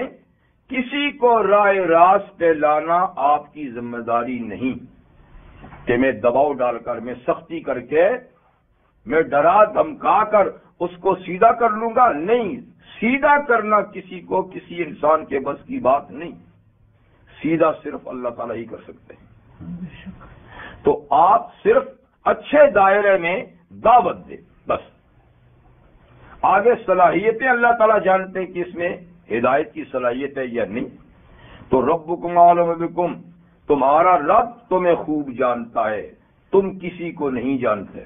S1: کسی کو راہ راست پہ لانا آپ کی ذمہ داری نہیں کہ میں دباؤ ڈال کر، میں سختی کر کے، میں ڈرا دھمکا کر اس کو سیدھا کر لوں گا، نہیں، سیدھا کرنا کسی کو، کسی انسان کے بس کی بات نہیں، سیدھا صرف اللہ تعالیٰ ہی کر سکتے ہیں۔ تو آپ صرف اچھے دائرے میں دعوت دیں، بس آگے صلاحیتیں اللہ تعالیٰ جانتے ہیں کہ اس میں ہدایت کی صلاحیت ہے یا نہیں۔ تو ربکم اعلم بکم، تمہارا رب تمہیں خوب جانتا ہے، تم کسی کو نہیں جانتے،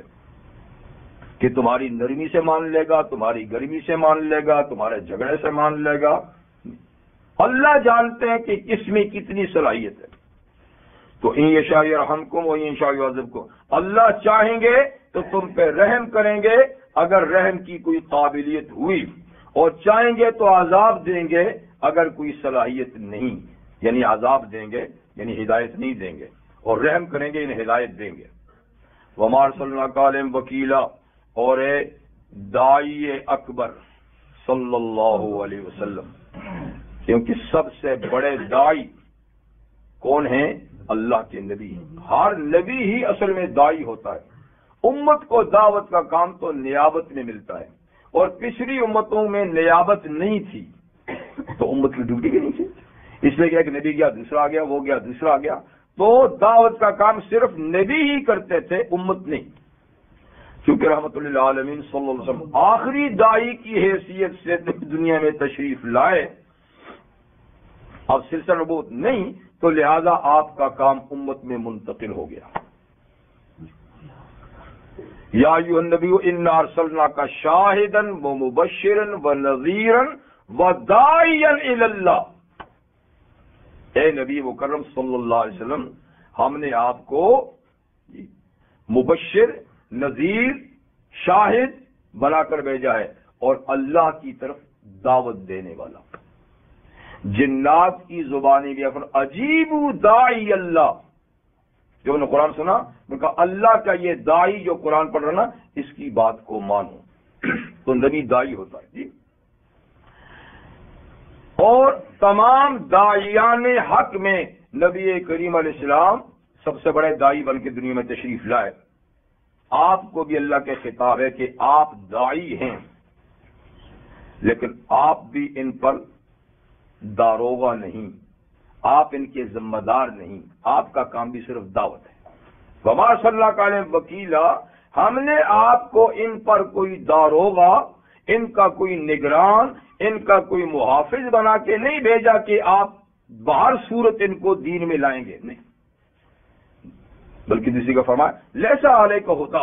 S1: کہ تمہاری نرمی سے مان لے گا، تمہاری گرمی سے مان لے گا، تمہارے جھگڑے سے مان لے گا، اللہ جانتے ہیں کہ کس میں کتنی صلاحیت ہے۔ تو ان یشاء یرحمکم و ان یشاء یعذبکم، اللہ چاہیں گے تو تم پہ رحم کریں گے اگر رحم کی کوئی قابلیت ہوئی، اور چاہیں گے تو عذاب دیں گے اگر کوئی صلاحیت نہیں، یعنی عذاب دیں گے یعنی ہدایت نہیں دیں گے، اور رحم کریں گے یعنی ہدایت دیں گے۔ وما ارسلناک علیہم وکیلا، اور داعی اکبر صلی اللہ علیہ وسلم، کیونکہ سب سے بڑے داعی کون ہیں؟ اللہ کے نبی ہیں۔ ہر نبی ہی اصل میں داعی ہوتا ہے۔ امت کو دعوت کا کام تو نیابت میں ملتا ہے، اور پچھلی امتوں میں نیابت نہیں تھی تو امت کی ڈیوٹی بھی نہیں تھی، اس لیے کہ ایک نبی گیا، دوسرا آ گیا، وہ گیا، دوسرا آ گیا، تو دعوت کا کام صرف نبی ہی کرتے تھے، امت نہیں۔ کیونکہ رحمت اللہ عالمین صلی اللہ علیہ وسلم آخری داعی کی حیثیت سے دنیا میں تشریف لائے، اب سلسلہ نبوت نہیں، تو لہذا آپ کا کام امت میں منتقل ہو گیا۔ یا ایھا النبی انا ارسلناک شاہدا ومبشرا ونذیرا وداعیا الی اللہ، اے نبی مکرم صلی اللہ علیہ وسلم، ہم نے آپ کو مبشر، نذیر، شاہد بنا کر بھیجا ہے، اور اللہ کی طرف دعوت دینے والا۔ جنات کی زبانی بھی عجیب داعی اللہ، جو انہوں نے قرآن سنا ان کا، اللہ کا یہ داعی جو قرآن پڑھ رہا نا، اس کی بات کو مانو، تو نبی داعی ہوتا ہے جی۔ اور تمام داعیان حق میں نبی کریم علیہ السلام سب سے بڑے داعی بن کے دنیا میں تشریف لائے۔ آپ کو بھی اللہ کے خطاب ہے کہ آپ داعی ہیں، لیکن آپ بھی ان پر داروغہ نہیں، آپ ان کے ذمہ دار نہیں، آپ کا کام بھی صرف دعوت ہے۔ وما صلی علیہ وکیلا، ہم نے آپ کو ان پر کوئی داروغہ، ان کا کوئی نگران، ان کا کوئی محافظ بنا کے نہیں بھیجا کہ آپ باہر صورت ان کو دین میں لائیں گے، نہیں، بلکہ کسی کا فرمایا لیسا علیک ہوتا،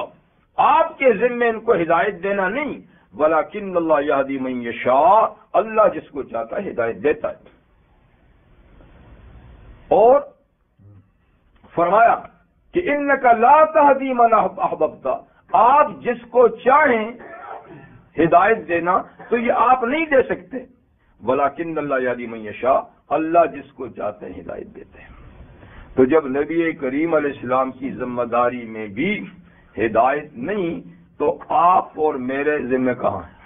S1: آپ کے ذمے ان کو ہدایت دینا نہیں، ولکن اللہ یہدی من یشاء، اللہ جس کو چاہتا ہے ہدایت دیتا ہے۔ اور فرمایا کہ انک لا تہدی من احببت، آپ جس کو چاہیں ہدایت دینا تو یہ آپ نہیں دے سکتے، ولکن اللہ یہدی من یشاء، اللہ جس کو چاہتے ہیں ہدایت دیتے ہیں۔ تو جب نبی کریم علیہ السلام کی ذمہ داری میں بھی ہدایت نہیں تو آپ اور میرے ذمہ کہاں ہیں؟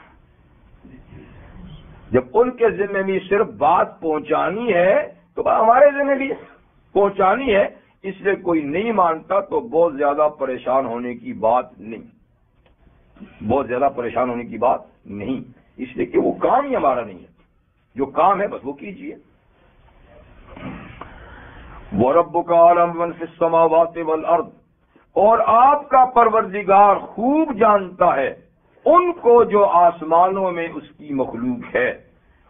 S1: جب ان کے ذمہ میں صرف بات پہنچانی ہے تو ہمارے ذمہ بھی پہنچانی ہے، اس لیے کوئی نہیں مانتا تو بہت زیادہ پریشان ہونے کی بات نہیں، بہت زیادہ پریشان ہونے کی بات نہیں، اس لیے کہ وہ کام ہی ہمارا نہیں ہے، جو کام ہے بس وہ کیجیے۔ وَرَبُّكَ أَعْلَمُ بِمَنْ فِي السَّمَاوَاتِ وَالْأَرْضِ، اور آپ کا پروردگار خوب جانتا ہے ان کو جو آسمانوں میں اس کی مخلوق ہے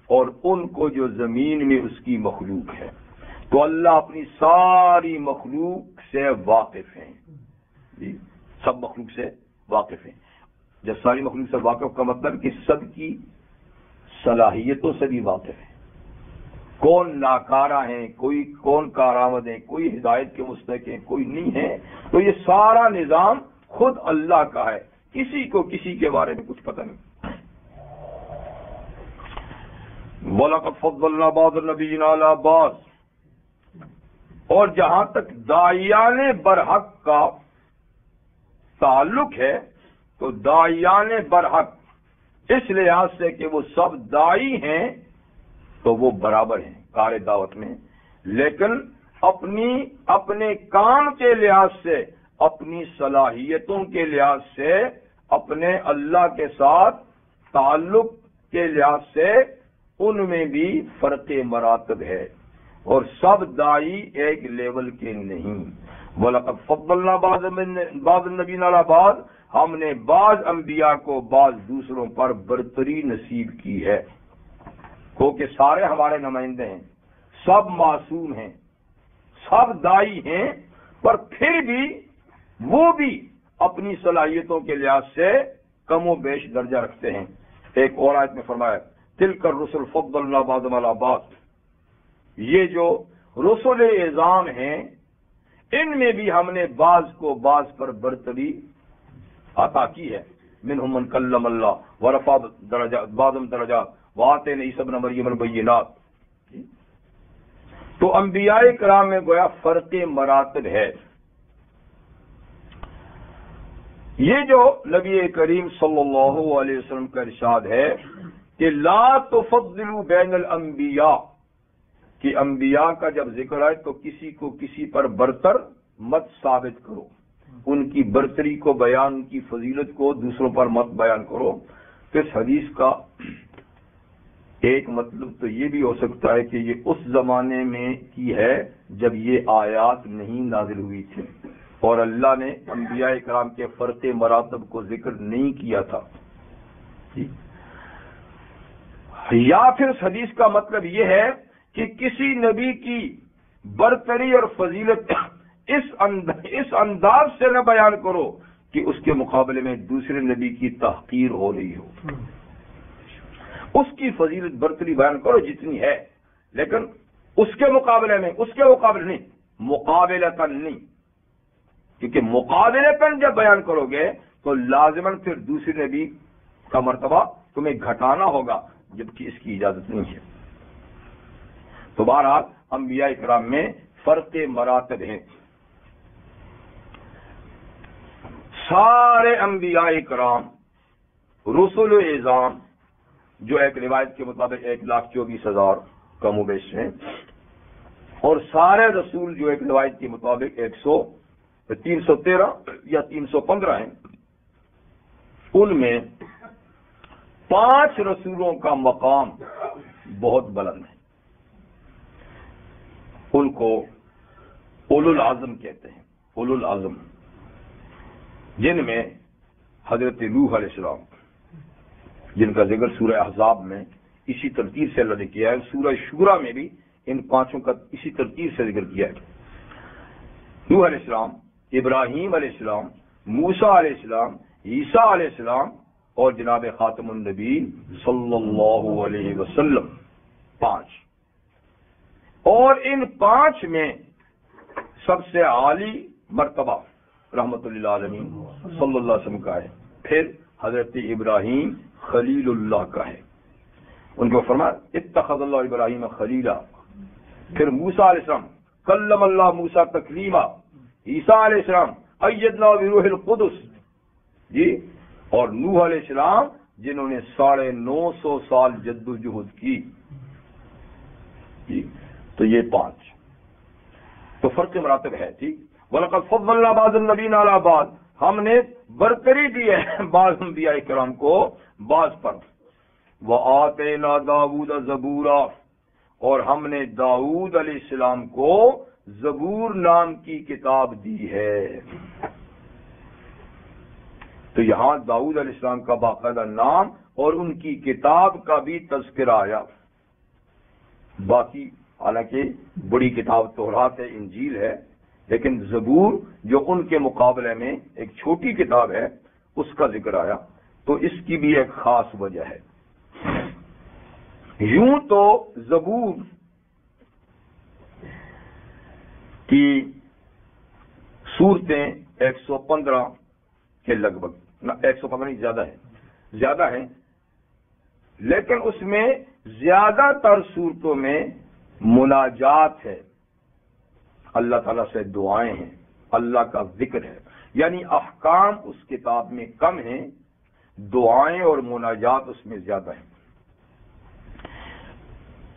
S1: اور ان کو جو زمین میں اس کی مخلوق ہے۔ تو اللہ اپنی ساری مخلوق سے واقف ہیں جی، سب مخلوق سے واقف ہیں۔ جب ساری مخلوق سے واقف کا مطلب کہ سب کی صلاحیتوں سے بھی واقف ہیں، کون ناکارہ ہیں، کوئی کون کارآمد ہیں، کوئی ہدایت کے مستحق ہیں، کوئی نہیں ہے۔ تو یہ سارا نظام خود اللہ کا ہے، کسی کو کسی کے بارے میں کچھ پتہ نہیں۔ وَلَقَدْ فَضَّلْنَا بَعْضَ النَّبِيِّينَ عَلَىٰ بَعْضٍ، اور جہاں تک داعیان برحق کا تعلق ہے تو داعیان برحق اس لحاظ سے کہ وہ سب داعی ہیں تو وہ برابر ہیں کار دعوت میں، لیکن اپنے کام کے لحاظ سے، اپنی صلاحیتوں کے لحاظ سے، اپنے اللہ کے ساتھ تعلق کے لحاظ سے ان میں بھی فرق مراتب ہے، اور سب داعی ایک لیول کے نہیں۔ وَلَقَدْ فَضَّلْنَا بَعْضَ النَّبِيِّينَ عَلَىٰ بَعْضٍ، ہم نے بعض انبیاء کو بعض دوسروں پر برتری نصیب کی ہے، کیونکہ سارے ہمارے نمائندے ہیں، سب معصوم ہیں، سب داعی ہیں، پر پھر بھی وہ بھی اپنی صلاحیتوں کے لحاظ سے کم و بیش درجہ رکھتے ہیں۔ ایک اور آیت میں فرمایا تِلْكَ الرُّسُلُ فَضَّلْنَا بَعْضَهُمْ عَلَىٰ بَعْضٍ، یہ جو رسول اعظام ہیں ان میں بھی ہم نے بعض کو بعض پر برتری عطا کی ہے۔ منہم من کلم اللہ ورفع بعضهم درجات وآتینا عیسی ابن مریم البینات۔ تو انبیاء کرام میں گویا فرق مراتب ہے۔ یہ جو نبی کریم صلی اللہ علیہ وسلم کا ارشاد ہے کہ لا تفضلوا بین الانبیاء، کہ انبیاء کا جب ذکر آئے تو کسی کو کسی پر برتر مت ثابت کرو، ان کی برتری کو بیان، ان کی فضیلت کو دوسروں پر مت بیان کرو۔ تو اس حدیث کا ایک مطلب تو یہ بھی ہو سکتا ہے کہ یہ اس زمانے میں کی ہے جب یہ آیات نہیں نازل ہوئی تھی اور اللہ نے انبیاء کرام کے فرق مراتب کو ذکر نہیں کیا تھا، یا پھر اس حدیث کا مطلب یہ ہے کہ کسی نبی کی برتری اور فضیلت اس انداز سے نہ بیان کرو کہ اس کے مقابلے میں دوسرے نبی کی تحقیر ہو رہی ہو، اس کی فضیلت برتری بیان کرو جتنی ہے، لیکن اس کے مقابلے نہیں، مقابلتاً نہیں، کیونکہ مقابلتاً جب بیان کرو گے تو لازماً پھر دوسرے نبی کا مرتبہ تمہیں گھٹانا ہوگا، جبکہ اس کی اجازت نہیں ہے۔ تو بہرحال انبیاء کرام میں فرق مراتب ہیں۔ سارے انبیاء کرام رسول و اعظام جو ایک روایت کے مطابق 1,24,000 کم و بیش ہیں، اور سارے رسول جو ایک روایت کے مطابق 313 یا 315 ہیں، ان میں 5 رسولوں کا مقام بہت بلند ہے، ان کو اولو العزم کہتے ہیں، اولو العزم، جن میں حضرت نوح علیہ السلام، جن کا ذکر سورہ احزاب میں اسی ترتیب سے اللہ نے کیا ہے، سورہ شورى میں بھی ان 5 کا اسی ترتیب سے ذکر کیا ہے۔ نوح علیہ السلام، ابراہیم علیہ السلام، موسیٰ علیہ السلام، عیسیٰ علیہ السلام اور جناب خاتم النبی صلی اللہ علیہ وسلم، 5۔ اور ان 5 میں سب سے عالی مرتبہ رحمت للعالمین صلی اللہ علیہ وسلم کا ہے، پھر حضرت ابراہیم خلیل اللہ کا ہے، ان کو فرمایا اتخذ اللہ ابراہیم خلیلا، پھر موسیٰ علیہ السلام کلم اللہ موسیٰ تکلیما، عیسیٰ علیہ السلام ایدنا بروح القدس، جی، اور نوح علیہ السلام جنہوں نے 950 سال جدوجہد کی، جی، تو یہ 5 تو فرق مراتب ہے، ٹھیک۔ وَلَقَدْ فَضَّلْنَا بَعْضَ النَّبِيِّينَ عَلَىٰ بَعْضٍ، ہم نے برتری دی ہے بعض انبیاء کرام کو بعض پر۔ وَآتَيْنَا دَاوُودَ زَبُورًا، اور ہم نے داؤد علیہ السلام کو زبور نام کی کتاب دی ہے۔ تو یہاں داؤد علیہ السلام کا باقاعدہ نام اور ان کی کتاب کا بھی تذکرہ آیا۔ باقی حالانکہ بڑی کتاب تورات ہے، انجیل ہے، لیکن زبور جو ان کے مقابلے میں ایک چھوٹی کتاب ہے اس کا ذکر آیا، تو اس کی بھی ایک خاص وجہ ہے۔ یوں تو زبور کی صورتیں 115 کے لگ بھگ، 115 نہیں، زیادہ ہیں، لیکن اس میں زیادہ تر صورتوں میں مناجات ہے، اللہ تعالیٰ سے دعائیں ہیں، اللہ کا ذکر ہے، یعنی احکام اس کتاب میں کم ہیں، دعائیں اور مناجات اس میں زیادہ ہیں۔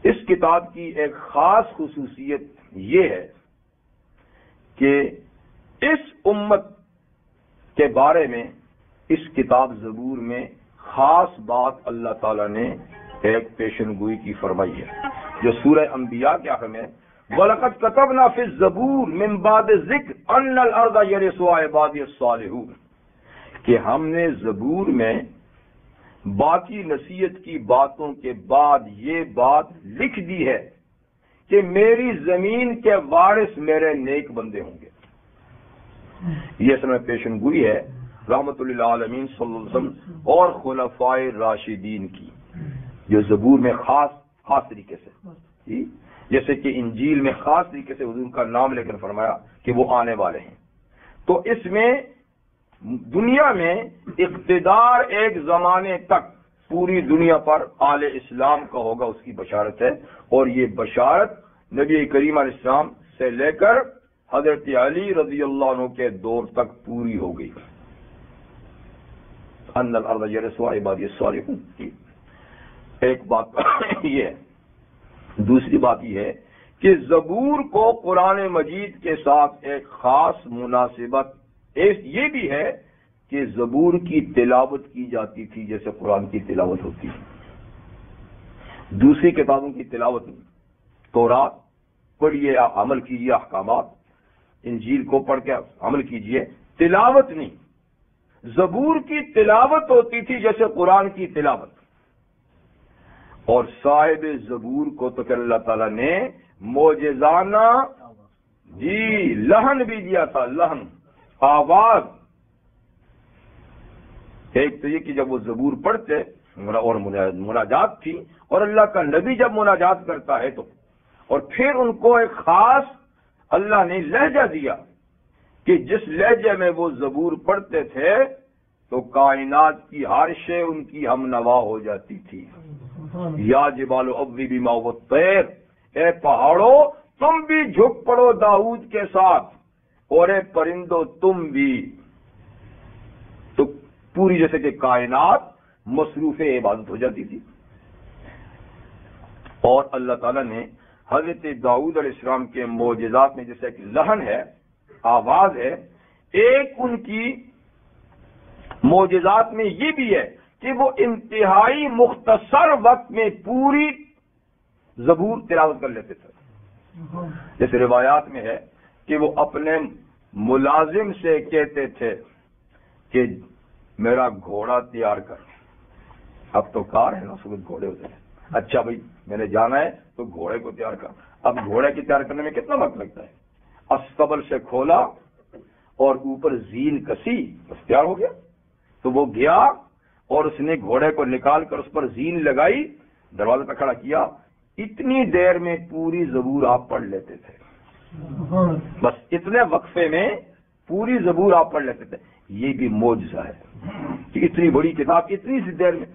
S1: اس کتاب کی ایک خاص خصوصیت یہ ہے کہ اس امت کے بارے میں اس کتاب زبور میں خاص بات اللہ تعالیٰ نے ایک پیشن گوئی کی فرمائی ہے، جو سورہ انبیاء کے آخر میں وَلَقَدْ كَتَبْنَا فِي الزَّبُورِ مِن بَعْدِ الذِّكْرِ أَنَّ الْأَرْضَ يَرِثُهَا عِبَادِيَ الصَّالِحُونَ، کہ ہم نے زبور میں باقی نصیحت کی باتوں کے بعد یہ بات لکھ دی ہے کہ میری زمین کے وارث میرے نیک بندے ہوں گے۔ یہ اصل میں پیشن گوئی ہے رحمت للعالمین صلی اللہ علیہ وسلم اور خلفائے راشدین کی، جو زبور میں خاص طریقے سے، جیسے کہ انجیل میں خاص طریقے سے حضور کا نام لے کر فرمایا کہ وہ آنے والے ہیں، تو اس میں دنیا میں اقتدار ایک زمانے تک پوری دنیا پر آل اسلام کا ہوگا، اس کی بشارت ہے، اور یہ بشارت نبی کریم علیہ السلام سے لے کر حضرت علی رضی اللہ عنہ کے دور تک پوری ہو گئی۔ ان الارض یرثها عبادی الصالحون. ایک بات یہ ہے. دوسری بات یہ ہے کہ زبور کو قرآن مجید کے ساتھ ایک خاص مناسبت یہ بھی ہے کہ زبور کی تلاوت کی جاتی تھی جیسے قرآن کی تلاوت ہوتی ہے. دوسری کتابوں کی تلاوت نہیں. تورات پڑھیے، عمل کیجیے احکامات. انجیل کو پڑھ کے عمل کیجیے، تلاوت نہیں. زبور کی تلاوت ہوتی تھی جیسے قرآن کی تلاوت. اور صاحب زبور کو تو کہ اللہ تعالیٰ نے معجزانہ لہن بھی دیا تھا. لہن، آواز. ایک تو یہ کہ جب وہ زبور پڑھتے اور مناجات تھی، اور اللہ کا نبی جب مناجات کرتا ہے تو، اور پھر ان کو ایک خاص اللہ نے لہجہ دیا کہ جس لہجے میں وہ زبور پڑھتے تھے تو کائنات کی ہر شے ان کی ہم نوا ہو جاتی تھی. یا جبال اوبی ما والطیر، اے پہاڑوں تم بھی جھک پڑو داؤد کے ساتھ، اور اے پرندوں تم بھی. تو پوری جیسے کہ کائنات مصروف عبادت ہو جاتی تھی. اور اللہ تعالیٰ نے حضرت داؤد علیہ السلام کے معجزات میں جیسے کہ لہن ہے، آواز ہے، ایک ان کی معجزات میں یہ بھی ہے کہ وہ انتہائی مختصر وقت میں پوری زبور تلاوت کر لیتے تھے. جیسے روایات میں ہے کہ وہ اپنے ملازم سے کہتے تھے کہ میرا گھوڑا تیار کر. اب تو کار ہے نا، صبح گھوڑے ہوتے ہیں. اچھا بھائی میں نے جانا ہے تو گھوڑے کو تیار کر. اب گھوڑے کی تیار کرنے میں کتنا وقت لگتا ہے؟ استبل سے کھولا اور اوپر زین کسی، بس تیار ہو گیا. تو وہ گیا اور اس نے گھوڑے کو نکال کر اس پر زین لگائی، دروازے پہ کھڑا کیا. اتنی دیر میں پوری زبور آپ پڑھ لیتے تھے. بس اتنے وقفے میں پوری زبور آپ پڑھ لیتے تھے. یہ بھی معجزہ ہے کہ اتنی بڑی کتاب اتنی سی دیر میں.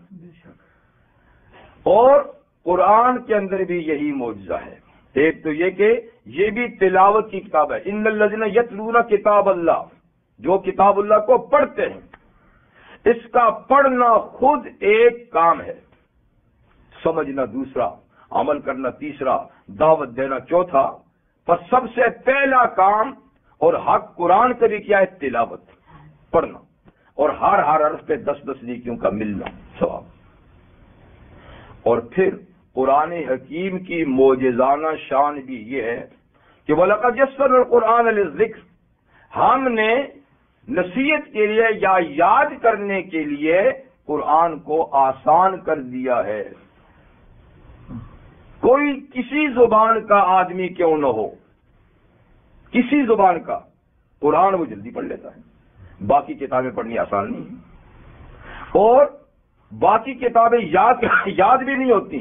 S1: اور قرآن کے اندر بھی یہی معجزہ ہے. ایک تو یہ کہ یہ بھی تلاوت کی کتاب ہے. ان الذین یتلون کتاب اللہ، جو کتاب اللہ کو پڑھتے ہیں. اس کا پڑھنا خود ایک کام ہے، سمجھنا دوسرا، عمل کرنا تیسرا، دعوت دینا چوتھا. پر سب سے پہلا کام اور حق قرآن کا بھی کیا ہے؟ تلاوت، پڑھنا. اور ہر حرف پہ 10 نیکیوں کا ملنا ثواب. اور پھر قرآن حکیم کی معجزانہ شان بھی یہ ہے کہ وَلَقَدْ يَسَّرْنَا الْقُرْآنَ لِلذِّكْرِ، ہم نے نصیحت کے لیے یا یاد کرنے کے لیے قرآن کو آسان کر دیا ہے. کوئی کسی زبان کا آدمی کیوں نہ ہو، کسی زبان کا، قرآن وہ جلدی پڑھ لیتا ہے. باقی کتابیں پڑھنی آسان نہیں ہیں، اور باقی کتابیں یاد بھی نہیں ہوتی،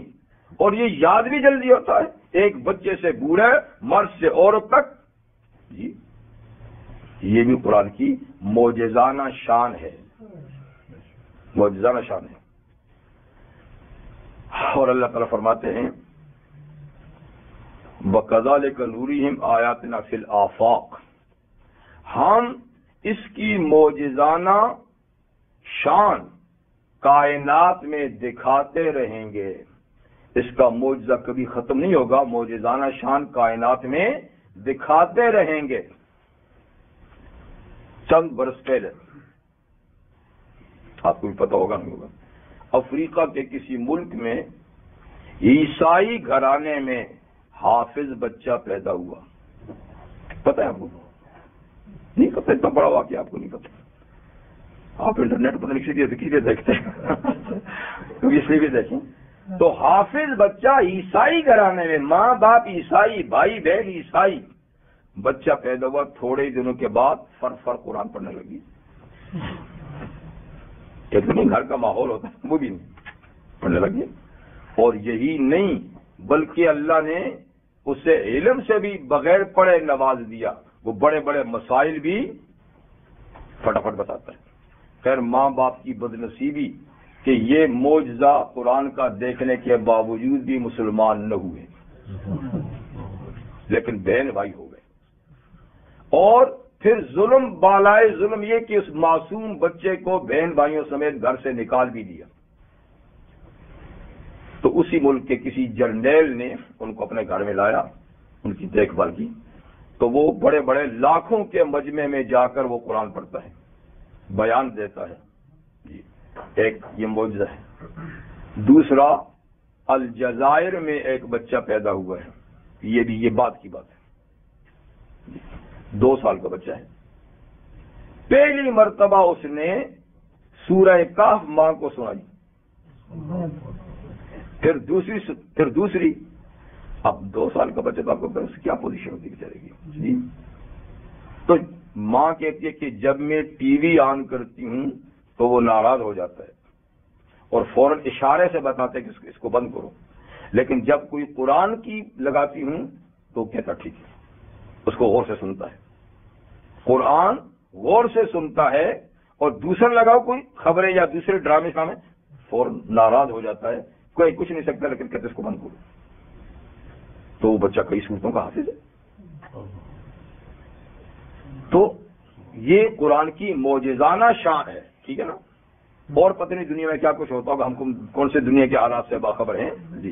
S1: اور یہ یاد بھی جلدی ہوتا ہے. ایک بچے سے بوڑھے، مرد سے عورت تک. جی یہ بھی قرآن کی معجزانہ شان ہے، معجزانہ شان ہے. اور اللہ تعالیٰ فرماتے ہیں وَكَذَلِكَ نُرِيهِمْ آيَاتِنَا فِي الْآفَاقِ، ہم اس کی معجزانہ شان کائنات میں دکھاتے رہیں گے. اس کا معجزہ کبھی ختم نہیں ہوگا. معجزانہ شان کائنات میں دکھاتے رہیں گے. چند برس پہلے، آپ کو بھی پتا ہوگا نہیں ہوگا، افریقہ کے کسی ملک میں عیسائی گھرانے میں حافظ بچہ پیدا ہوا. پتہ ہے آپ کو؟ نہیں پتہ. اتنا بڑا واقعہ آپ کو نہیں پتہ. آپ انٹرنیٹ پر کسی لیے دیکھتے ہیں تو اس لیے بھی دیکھیں. تو حافظ بچہ عیسائی گھرانے میں، ماں باپ عیسائی، بھائی بہن عیسائی، بچہ پیدا ہوا. تھوڑے ہی دنوں کے بعد فر قرآن پڑھنے لگی. ایک نہیں گھر کا ماحول ہوتا ہے وہ بھی نہیں پڑھنے لگی. اور یہی نہیں بلکہ اللہ نے اسے علم سے بھی بغیر پڑھے نواز دیا. وہ بڑے بڑے مسائل بھی فٹافٹ بتاتا ہے. خیر ماں باپ کی بدنصیبی کہ یہ معجزہ قرآن کا دیکھنے کے باوجود بھی مسلمان نہ ہوئے، لیکن بہن بھائی ہو گئے. اور پھر ظلم بالائے ظلم یہ کہ اس معصوم بچے کو بہن بھائیوں سمیت گھر سے نکال بھی دیا. تو اسی ملک کے کسی جرنیل نے ان کو اپنے گھر میں لایا، ان کی دیکھ بھال کی، تو وہ بڑے بڑے لاکھوں کے مجمع میں جا کر وہ قرآن پڑھتا ہے، بیان دیتا ہے. ایک یہ معجزہ ہے. دوسرا، الجزائر میں ایک بچہ پیدا ہوا ہے، یہ بات کی بات ہے، 2 سال کا بچہ ہے. پہلی مرتبہ اس نے سورہ کہف ماں کو سنائی، پھر دوسری. اب 2 سال کا بچہ تو آپ کو اس کی کیا پوزیشن ہوتی ہے بیچارے کی؟ تو ماں کہتی ہے کہ جب میں ٹی وی آن کرتی ہوں تو وہ ناراض ہو جاتا ہے اور فوراً اشارے سے بتاتے ہیں کہ اس کو بند کرو، لیکن جب کوئی قرآن کی لگاتی ہوں تو کہتا ٹھیک ہے، اس کو غور سے سنتا ہے، قرآن غور سے سنتا ہے. اور دوسرا لگاؤ کوئی خبریں یا دوسرے ڈرامے شامل فوراً ناراض ہو جاتا ہے، کوئی کچھ نہیں سکتا، لیکن کہتے اس کو بند کرو. تو وہ بچہ کئی صورتوں کا حافظ ہے. تو یہ قرآن کی معجزانہ شان ہے، ٹھیک ہے نا. اور پتہ نہیں دنیا میں کیا کچھ ہوتا ہوگا، ہم کون سے دنیا کے حالات سے باخبر ہیں. جی